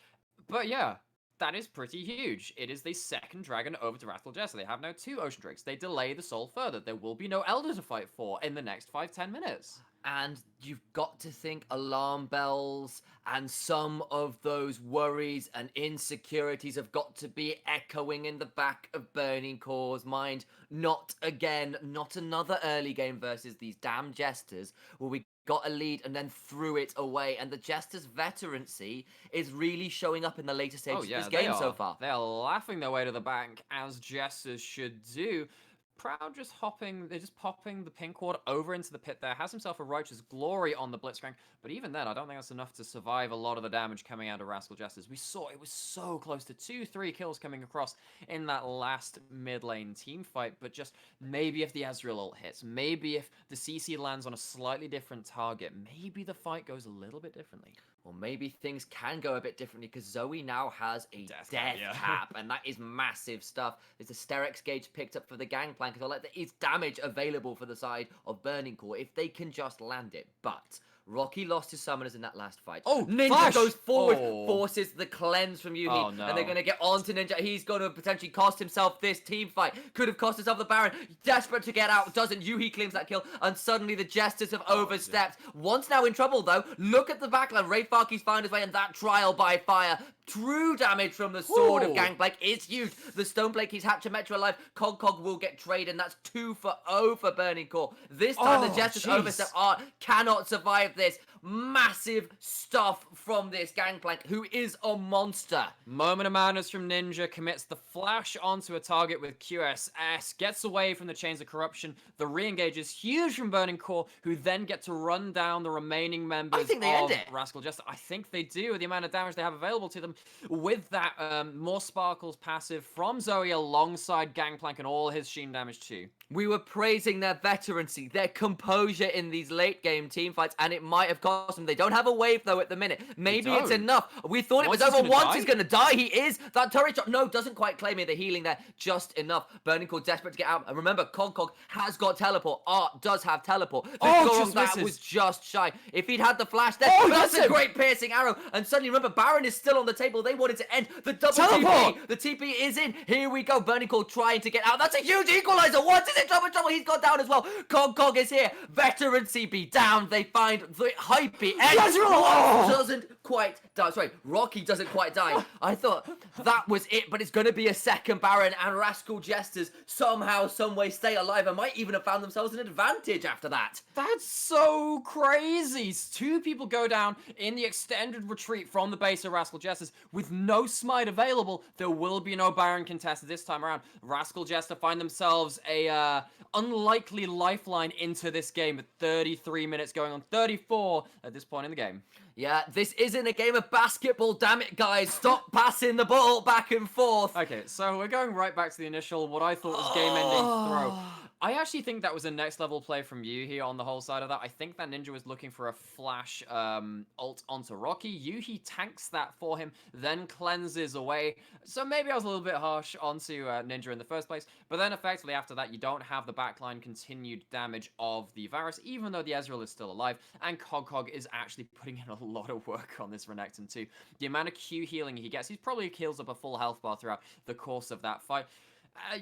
But yeah, that is pretty huge. It is the second dragon over to Rascal Jester. They have now 2 Ocean Drakes. They delay the soul further. There will be no Elder to fight for in the next 5-10 minutes. And you've got to think alarm bells and some of those worries and insecurities have got to be echoing in the back of Burning Core's mind. Not again, not another early game versus these damn Jesters where we got a lead and then threw it away. And the Jesters' veterancy is really showing up in the later stages of this game so far. They are laughing their way to the bank, as Jesters should do. Proud just they're just popping the pink ward over into the pit there, has himself a Righteous Glory on the Blitzcrank, but even then, I don't think that's enough to survive a lot of the damage coming out of Rascal Jesters. We saw it was so close to 2-3 kills coming across in that last mid lane team fight, but just maybe if the Ezreal ult hits, maybe if the CC lands on a slightly different target, maybe the fight goes a little bit differently. Or maybe things can go a bit differently because Zoe now has a death cap, and that is massive stuff. There's a Sterex gauge picked up for the Gangplank, so like there is damage available for the side of Burning Core if they can just land it. But Rocky lost his summoners in that last fight. Oh, Ninja Flash! goes forward, forces the cleanse from Yuhi, Oh, no. and they're going to get on to Ninja. He's going to potentially cost himself this team fight. Could have cost himself the Baron. Desperate to get out, doesn't. Yuhi claims that kill, and suddenly the Jesters have overstepped. Once now in trouble, though. Look at the backline. Ray Farkey's found his way, and that trial by fire. True damage from the sword of Gangplank is huge. The Stoneblade keeps Hatcher Metro alive. Cog will get traded, and that's 2 for 0 for Burning Core. This time the Jesters overstep art cannot survive this. Massive stuff from this Gangplank, who is a monster. Moment of madness from Ninja, commits the flash onto a target with QSS, gets away from the Chains of Corruption. The re-engage is huge from Burning Core, who then get to run down the remaining members I think they end of it. Rascal Jester. I think they do, with the amount of damage they have available to them. With that, more Sparkles passive from Zoe alongside Gangplank and all his Sheen damage too. We were praising their veterancy, their composure in these late game team fights, and it might have cost them. They don't have a wave though at the minute. Maybe it's enough. We thought it was over. Once he's gonna die, he is. That turret shot, no, doesn't quite claim it. The healing there, just enough. Burning Core desperate to get out. And remember, Cog has got teleport. Art does have teleport. That was just shy. If he'd had the flash there, that's a great piercing arrow. And suddenly, remember, Baron is still on the table. They wanted to end the double TP. The TP is in. Here we go. Burning Core trying to get out. That's a huge equalizer. Once is in trouble. He's gone down as well. Cog is here. Veterancy be down. They find the hypey. Doesn't quite die. Sorry, Rocky doesn't quite die. I thought that was it, but it's going to be a second Baron, and Rascal Jesters somehow, someway stay alive and might even have found themselves an advantage after that. That's so crazy. 2 people go down in the extended retreat from the base of Rascal Jesters with no smite available. There will be no Baron contested this time around. Rascal Jester find themselves a unlikely lifeline into this game with 33 minutes going on, 34 at this point in the game. Yeah, this isn't a game of basketball, damn it, guys. Stop passing the ball back and forth. Okay, so we're going right back to the initial, what I thought was game-ending throw. I actually think that was a next-level play from Yuhi on the whole side of that. I think that Ninja was looking for a flash ult onto Rocky. Yuhi tanks that for him, then cleanses away. So maybe I was a little bit harsh onto Ninja in the first place. But then effectively after that, you don't have the backline continued damage of the Varus, even though the Ezreal is still alive. And Cog is actually putting in a lot of work on this Renekton too. The amount of Q healing he gets, he probably heals up a full health bar throughout the course of that fight.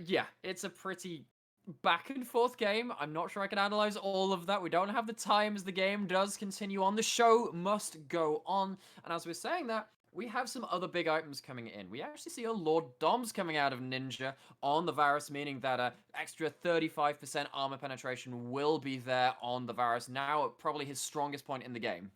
Yeah, it's a pretty back and forth game. I'm not sure I can analyze all of that. We don't have the time as the game does continue on. The show must go on. And as we're saying that, we have some other big items coming in. We actually see a Lord Doms coming out of Ninja on the Varus, meaning that extra 35% armor penetration will be there on the Varus, now at probably his strongest point in the game.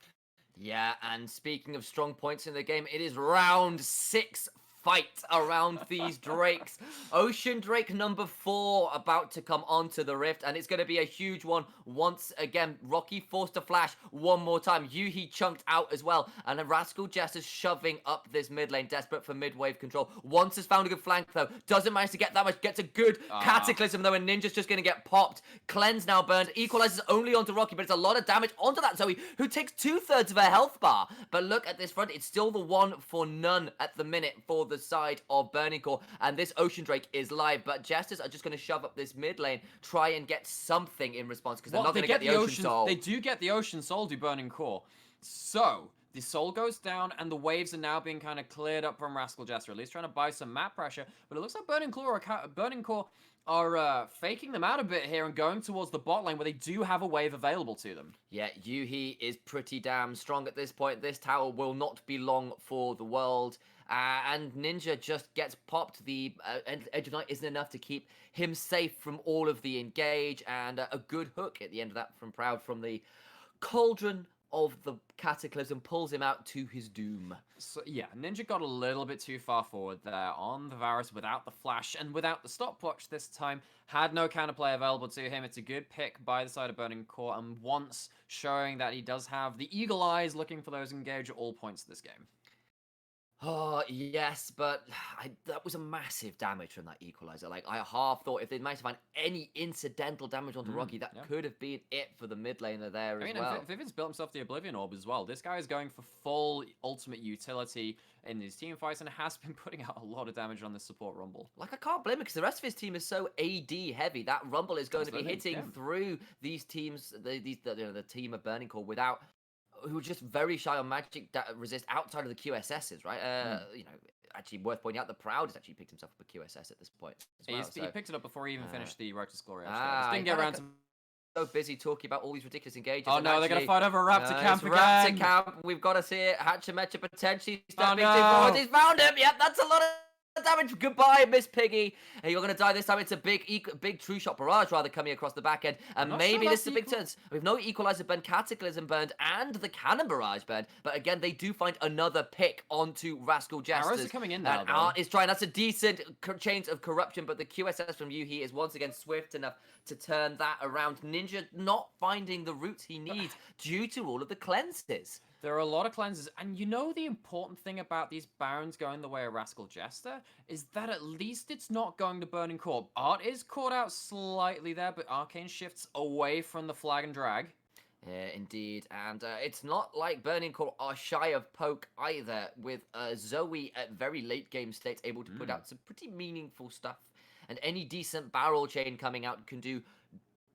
Yeah, and speaking of strong points in the game, it is round 6 fight around these Drakes. Ocean Drake number 4 about to come onto the Rift, and it's going to be a huge one once again. Rocky forced a flash one more time. Yuhi chunked out as well, and a Rascal Jester's shoving up this mid lane, desperate for mid-wave control. Once has found a good flank, though. Doesn't manage to get that much. Gets a good Cataclysm, though, and Ninja's just going to get popped. Cleanse now burned. Equalizes only onto Rocky, but it's a lot of damage onto that Zoe, who takes 2/3 of her health bar. But look at this front. It's still the 1 for none at the minute for the side of Burning Core, and this Ocean Drake is live, but Jesters are just going to shove up this mid lane, try and get something in response, because they're not going to get the Ocean Soul. They do get the Ocean Soul, do Burning Core. So, The soul goes down, and the waves are now being kind of cleared up from Rascal Jester, at least trying to buy some map pressure. But it looks like Burning Core are faking them out a bit here and going towards the bot lane where they do have a wave available to them. Yeah, Yuhi is pretty damn strong at this point. This tower will not be long for the world. And Ninja just gets popped. The Edge of Night isn't enough to keep him safe from all of the engage. And a good hook at the end of that from Proud from the Cauldron of the Cataclysm pulls him out to his doom. So yeah, Ninja got a little bit too far forward there on the Varus without the flash and without the stopwatch this time. Had no counterplay available to him. It's a good pick by the side of Burning Core, and once showing that he does have the eagle eyes looking for those engage at all points of this game. Oh, yes, but that was a massive damage from that equalizer. Like, I half thought if they managed to find any incidental damage onto Rocky, that could have been it for the mid laner there as well. Vivid's built himself the Oblivion Orb as well. This guy is going for full ultimate utility in his team fights and has been putting out a lot of damage on this support Rumble. Like, I can't blame him because the rest of his team is so AD heavy. That Rumble is going to be hitting through these teams, the team of Burning Core without... who are just very shy on magic resist outside of the QSSs, right? You know, actually worth pointing out, the Proud has actually picked himself up a QSS at this point as well. He picked it up before he even finished the Righteous Glory. Just didn't get around to... So busy talking about all these ridiculous engages. Oh no, they're going to fight over Raptor Camp again. Raptor Camp, we've got to see it. Hatchemecha potentially stepping forward. He's found him. Yep, that's a lot of damage. Goodbye, Miss Piggy. And you're going to die this time. It's a big true shot barrage rather coming across the back end. And maybe this is a big turn. We've no equalizer burned, Cataclysm burned, and the cannon barrage burned. But again, they do find another pick onto Rascal Jester. Arrows are coming in now. And Art is trying. That's a decent chains of corruption. But the QSS from Yuhi is once again swift enough to turn that around. Ninja not finding the routes he needs due to all of the cleanses. There are a lot of cleanses, and you know the important thing about these Barons going the way of Rascal Jester is that at least it's not going to Burning Core. Art is caught out slightly there, but Arcane shifts away from the flag and drag. Indeed, and it's not like Burning Core are shy of poke either, with Zoe at very late game states able to put out some pretty meaningful stuff, and any decent barrel chain coming out can do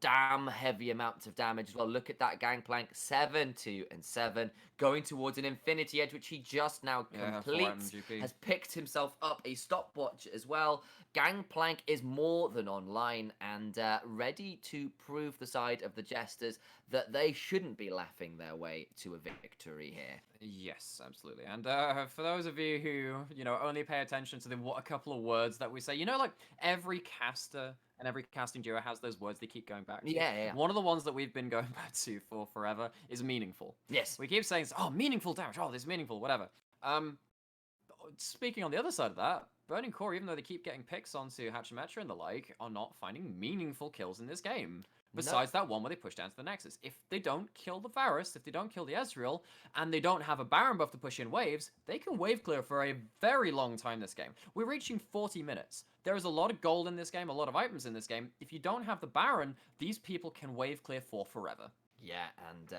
damn heavy amounts of damage as well. Look at that Gangplank, 7, 2, and 7, going towards an Infinity Edge, which he just now completes, has picked himself up a stopwatch as well. Gangplank is more than online and ready to prove the side of the Jesters that they shouldn't be laughing their way to a victory here. Yes, absolutely. And for those of you who, you know, only pay attention to a couple of words that we say, you know, like every caster and every casting duo has those words they keep going back to. Yeah. One of the ones that we've been going back to for forever is meaningful. Yes. We keep saying, oh, meaningful damage. Oh, this is meaningful, whatever. Speaking on the other side of that, Burning Core, even though they keep getting picks onto Hatchemetra and the like, are not finding meaningful kills in this game. Besides that one where they push down to the Nexus. If they don't kill the Varus, if they don't kill the Ezreal, and they don't have a Baron buff to push in waves, they can wave clear for a very long time this game. We're reaching 40 minutes. There is a lot of gold in this game, a lot of items in this game. If you don't have the Baron, these people can wave clear for forever. Yeah, and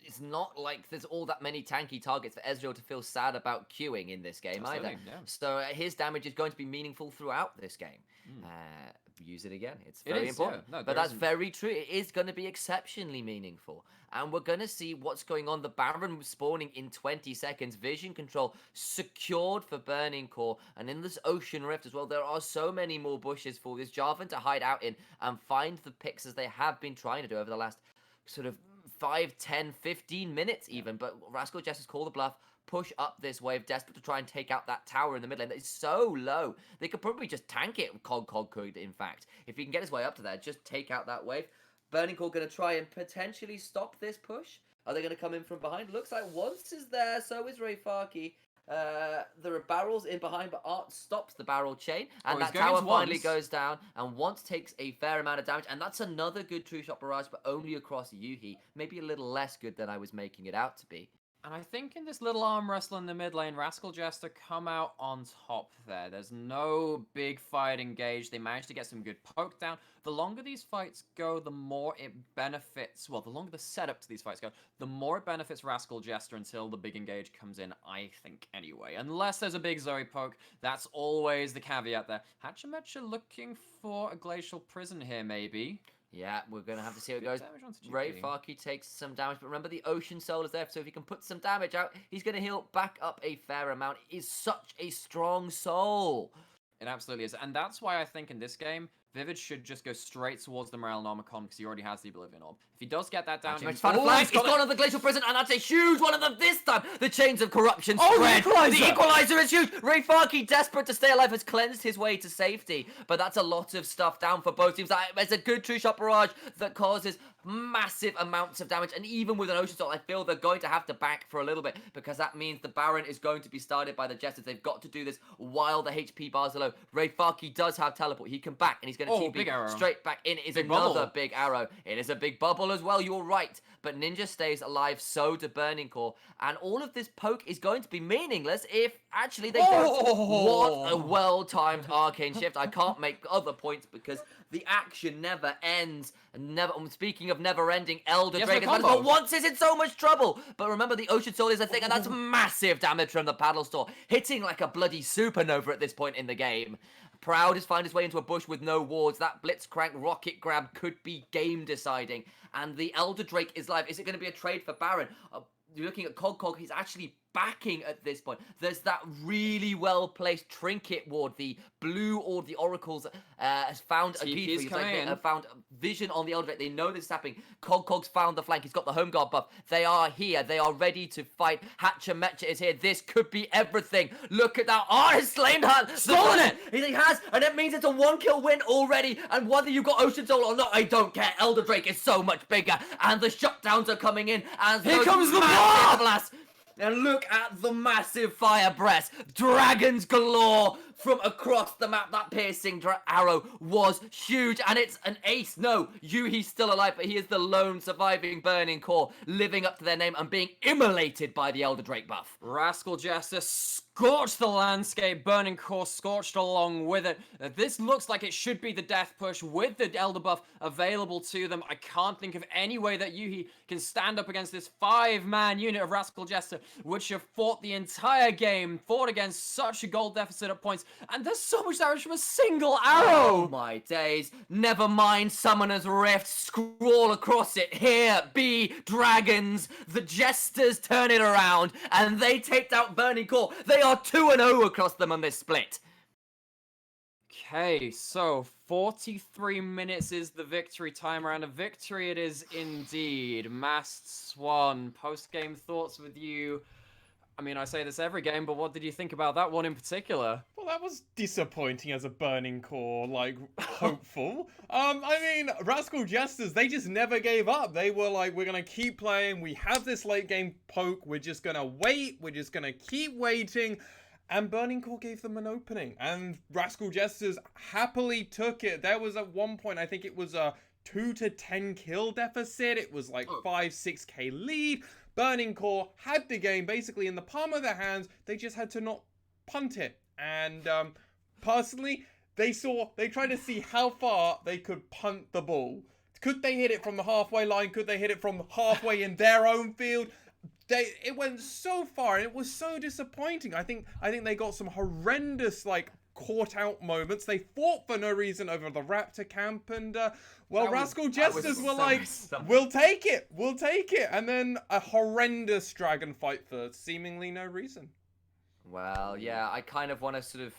it's not like there's all that many tanky targets for Ezreal to feel sad about queuing in this game either. Yeah. So his damage is going to be meaningful throughout this game. Use it again. It's very important. Yeah. No, but that's very true. It is going to be exceptionally meaningful. And we're going to see what's going on. The Baron spawning in 20 seconds. Vision control secured for Burning Core. And in this Ocean Rift as well, there are so many more bushes for this Jarvan to hide out in and find the picks as they have been trying to do over the last sort of 5, 10, 15 minutes even. But Rascal Jester's call the bluff. Push up this wave, desperate to try and take out that tower in the mid lane that is so low. They could probably just tank it, Cog could, in fact. If he can get his way up to there, just take out that wave. Burning Core going to try and potentially stop this push. Are they going to come in from behind? Looks like Once is there, so is Ray Farkey. There are barrels in behind, but Art stops the barrel chain, and that tower finally goes down, and Once takes a fair amount of damage, and that's another good true shot barrage, but only across Yuhi. Maybe a little less good than I was making it out to be. And I think in this little arm wrestle in the mid lane, Rascal Jester come out on top there. There's no big fight engaged. They managed to get some good poke down. The longer these fights go, the more it benefits... Well, the longer the setup to these fights go, the more it benefits Rascal Jester until the big engage comes in, I think, anyway. Unless there's a big Zoe poke, that's always the caveat there. Hatchemetra looking for a Glacial Prison here, maybe. Yeah, we're going to have to see how it Big goes. damage onto GP. Ray Farkey takes some damage, but remember the Ocean Soul is there, so if he can put some damage out, he's going to heal back up a fair amount. It is such a strong soul. It absolutely is. And that's why I think in this game, Vivid should just go straight towards the Morale-Nomicon because he already has the Oblivion Orb. If he does get that down... He's found a flank, he's gone on the Glacial Prison, and that's a huge one of them this time! The chains of corruption spread! The Equalizer is huge! Ray Farkey, desperate to stay alive, has cleansed his way to safety, but that's a lot of stuff down for both teams. There's a good True Shot Barrage that causes massive amounts of damage, and even with an Ocean Soul, I feel they're going to have to back for a little bit, because that means the Baron is going to be started by the Jesters. They've got to do this while the HP bars are low. Ray Farkey does have teleport. He can back, and he's going to TP straight back in. It is another big arrow. It is a big bubble as well, you're right. But Ninja stays alive, so do Burning Core. And all of this poke is going to be meaningless if actually they don't. What a well-timed Arcane Shift. I can't make other points because the action never ends. Speaking of never-ending, Elder Dragon once is in so much trouble. But remember, the Ocean Soul is a thing, and that's massive damage from the Paddle Store, hitting like a bloody supernova at this point in the game. Proud has found his way into a bush with no wards. That Blitzcrank rocket grab could be game deciding. And the Elder Drake is live. Is it going to be a trade for Baron? You're looking at Cog. He's actually backing at this point. There's that really well-placed Trinket ward. The blue or the Oracles has found a key for you. They have found vision on the Elder Drake. They know this is happening. Cog's found the flank. He's got the home guard buff. They are here. They are ready to fight. Hatcher Metcha is here. This could be everything. Look at that. He's slain Hunt. Stolen it. He has, and it means it's a 1-kill win already. And whether you've got Ocean Soul or not, I don't care. Elder Drake is so much bigger. And the shutdowns are coming in. And here comes the blast. And look at the massive fire breath. Dragons galore from across the map. That piercing arrow was huge. And it's an ace. No, he's still alive, but he is the lone surviving Burning Core, living up to their name and being immolated by the Elder Drake buff. Rascal Jester scorched the landscape. Burning Core scorched along with it. This looks like it should be the death push with the Elder buff available to them. I can't think of any way that Yuhi can stand up against this 5-man unit of Rascal Jester, which have fought the entire game, fought against such a gold deficit at points, and there's so much damage from a single arrow! Oh my days. Never mind Summoner's Rift. Scroll across it. Here be dragons. The Jesters turn it around, and they take out Burning Core. They are 2-0 across them on this split. Okay, so 43 minutes is the victory timer, and a victory it is indeed. Masked Swan, post-game thoughts with you. I mean, I say this every game, but what did you think about that one in particular? Well, that was disappointing as a Burning Core, hopeful. I mean, Rascal Jesters, they just never gave up. They were like, we're going to keep playing. We have this late game poke. We're just going to wait. We're just going to keep waiting. And Burning Core gave them an opening. And Rascal Jesters happily took it. There was at one point, I think it was a 2 to 10 kill deficit. It was like 5-6k lead. Burning Core had the game basically in the palm of their hands. They just had to not punt it. And personally, they tried to see how far they could punt the ball. Could they hit it from the halfway line? Could they hit it from halfway in their own field? It went so far, and it was so disappointing. I think they got some horrendous caught out moments. They fought for no reason over the Raptor camp, and Rascal Jesters were like, we'll take it, and then a horrendous dragon fight for seemingly no reason. Well, yeah, I kind of want to sort of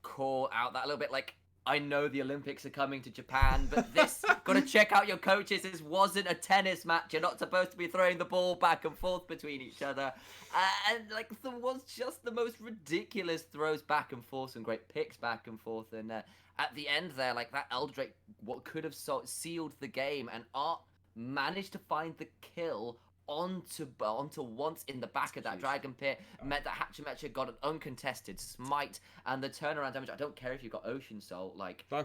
call out that a little bit, I know the Olympics are coming to Japan, but this, got to check out your coaches. This wasn't a tennis match. You're not supposed to be throwing the ball back and forth between each other. And there was just the most ridiculous throws back and forth and great picks back and forth. And at the end there, that Elder Drake, what could have sealed the game, and Art managed to find the kill onto once in the back of that dragon pit, meant that Hatcher Metcha got an uncontested smite, and the turnaround damage, I don't care if you've got Ocean Soul, that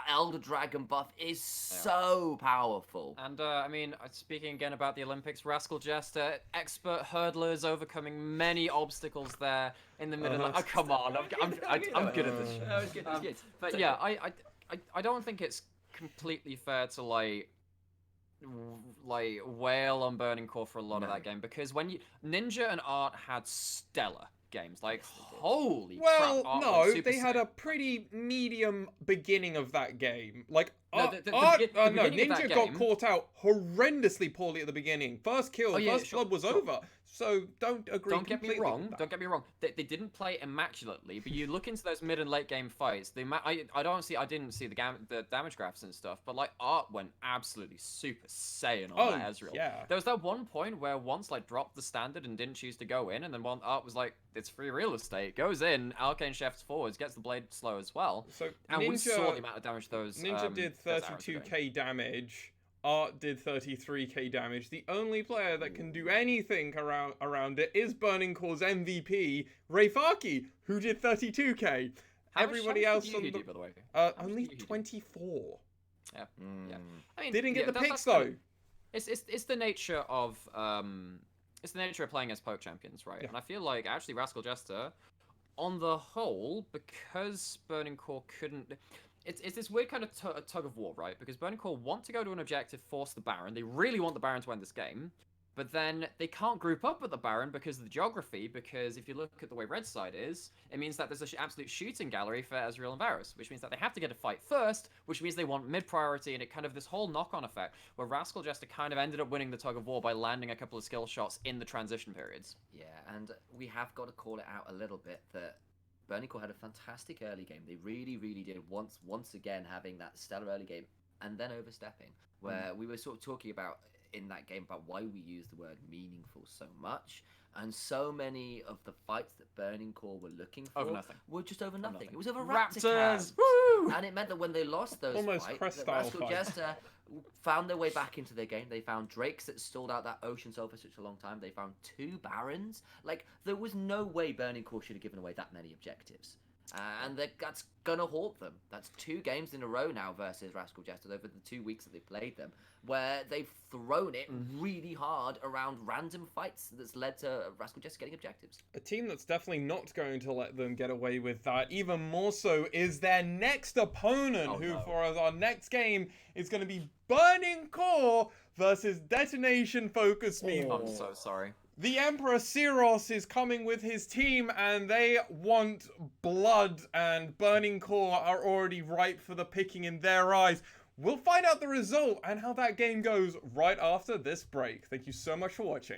Elder Dragon buff is so powerful. And I mean, speaking again about the Olympics, Rascal Jester, expert hurdlers, overcoming many obstacles there in the middle. Come on, I'm good at this shit. Good. But yeah, I don't think it's completely fair to wail on Burning Core for a lot of that game, because when Ninja and Art had stellar games. Like, holy well, crap. Art no, went super they had a sick. pretty medium beginning of that game. Like, No, no, beginning of that Ninja got game- caught out horrendously poorly at the beginning. First kill, Oh, yeah, first sure, blood was sure. over. So don't agree Don't get me completely wrong. with that. Don't get me wrong. They didn't play immaculately, but you look into those mid and late game fights. I didn't see the damage graphs and stuff, but like Art went absolutely super saiyan on that Ezreal. Yeah. There was that one point where once like dropped the standard and didn't choose to go in, and then one Art was like, it's free real estate. Goes in, Arcane shifts forwards, gets the blade slow as well. So And Ninja, we saw the amount of damage those Ninja did those arrows were doing. 32k damage. Art did 33k damage. The only player that can do anything around it is Burning Core's MVP, Rayfaki, who did 32k. Everybody else did on you the do, by the way? only 24. Yeah. Yeah. I mean, Didn't get the picks that's kind though. of- It's the nature of playing as poke champions, right? Yeah. And I feel like actually Rascal Jester, on the whole, because Burning Core couldn't. It's this weird kind of tug of war, right? Because Burning Core want to go to an objective, force the Baron. They really want the Baron to win this game. But then they can't group up with the Baron because of the geography, because if you look at the way Red side is, it means that there's an absolute shooting gallery for Ezreal and Varus, which means that they have to get a fight first, which means they want mid-priority, and it kind of this whole knock-on effect, where Rascal Jester kind of ended up winning the tug of war by landing a couple of skill shots in the transition periods. Yeah, and we have got to call it out a little bit that Burning Core had a fantastic early game. They really, really did once again having that stellar early game and then overstepping, where we were sort of talking about in that game about why we use the word meaningful so much, and so many of the fights that Burning Core were looking for Over nothing. were just over nothing. nothing. It was over Raptors! Raptors. Woo! And it meant that when they lost those Almost fights, Crest that style Rascal fight. Jester found their way back into their game. They found Drakes that stalled out that Ocean Soul for such a long time. They found 2 Barons. Like, there was no way Burning Core should have given away that many objectives. And that's gonna haunt them. That's 2 games in a row now versus Rascal Jester over the 2 weeks that they played them, where they've thrown it really hard around random fights that's led to Rascal Jester getting objectives. A team that's definitely not going to let them get away with that, even more so, is their next opponent, for our next game is going to be Burning Core versus Detonation Focus Me. I'm so sorry. The Emperor Cyros is coming with his team, and they want blood, and Burning Core are already ripe for the picking in their eyes. We'll find out the result and how that game goes right after this break. Thank you so much for watching.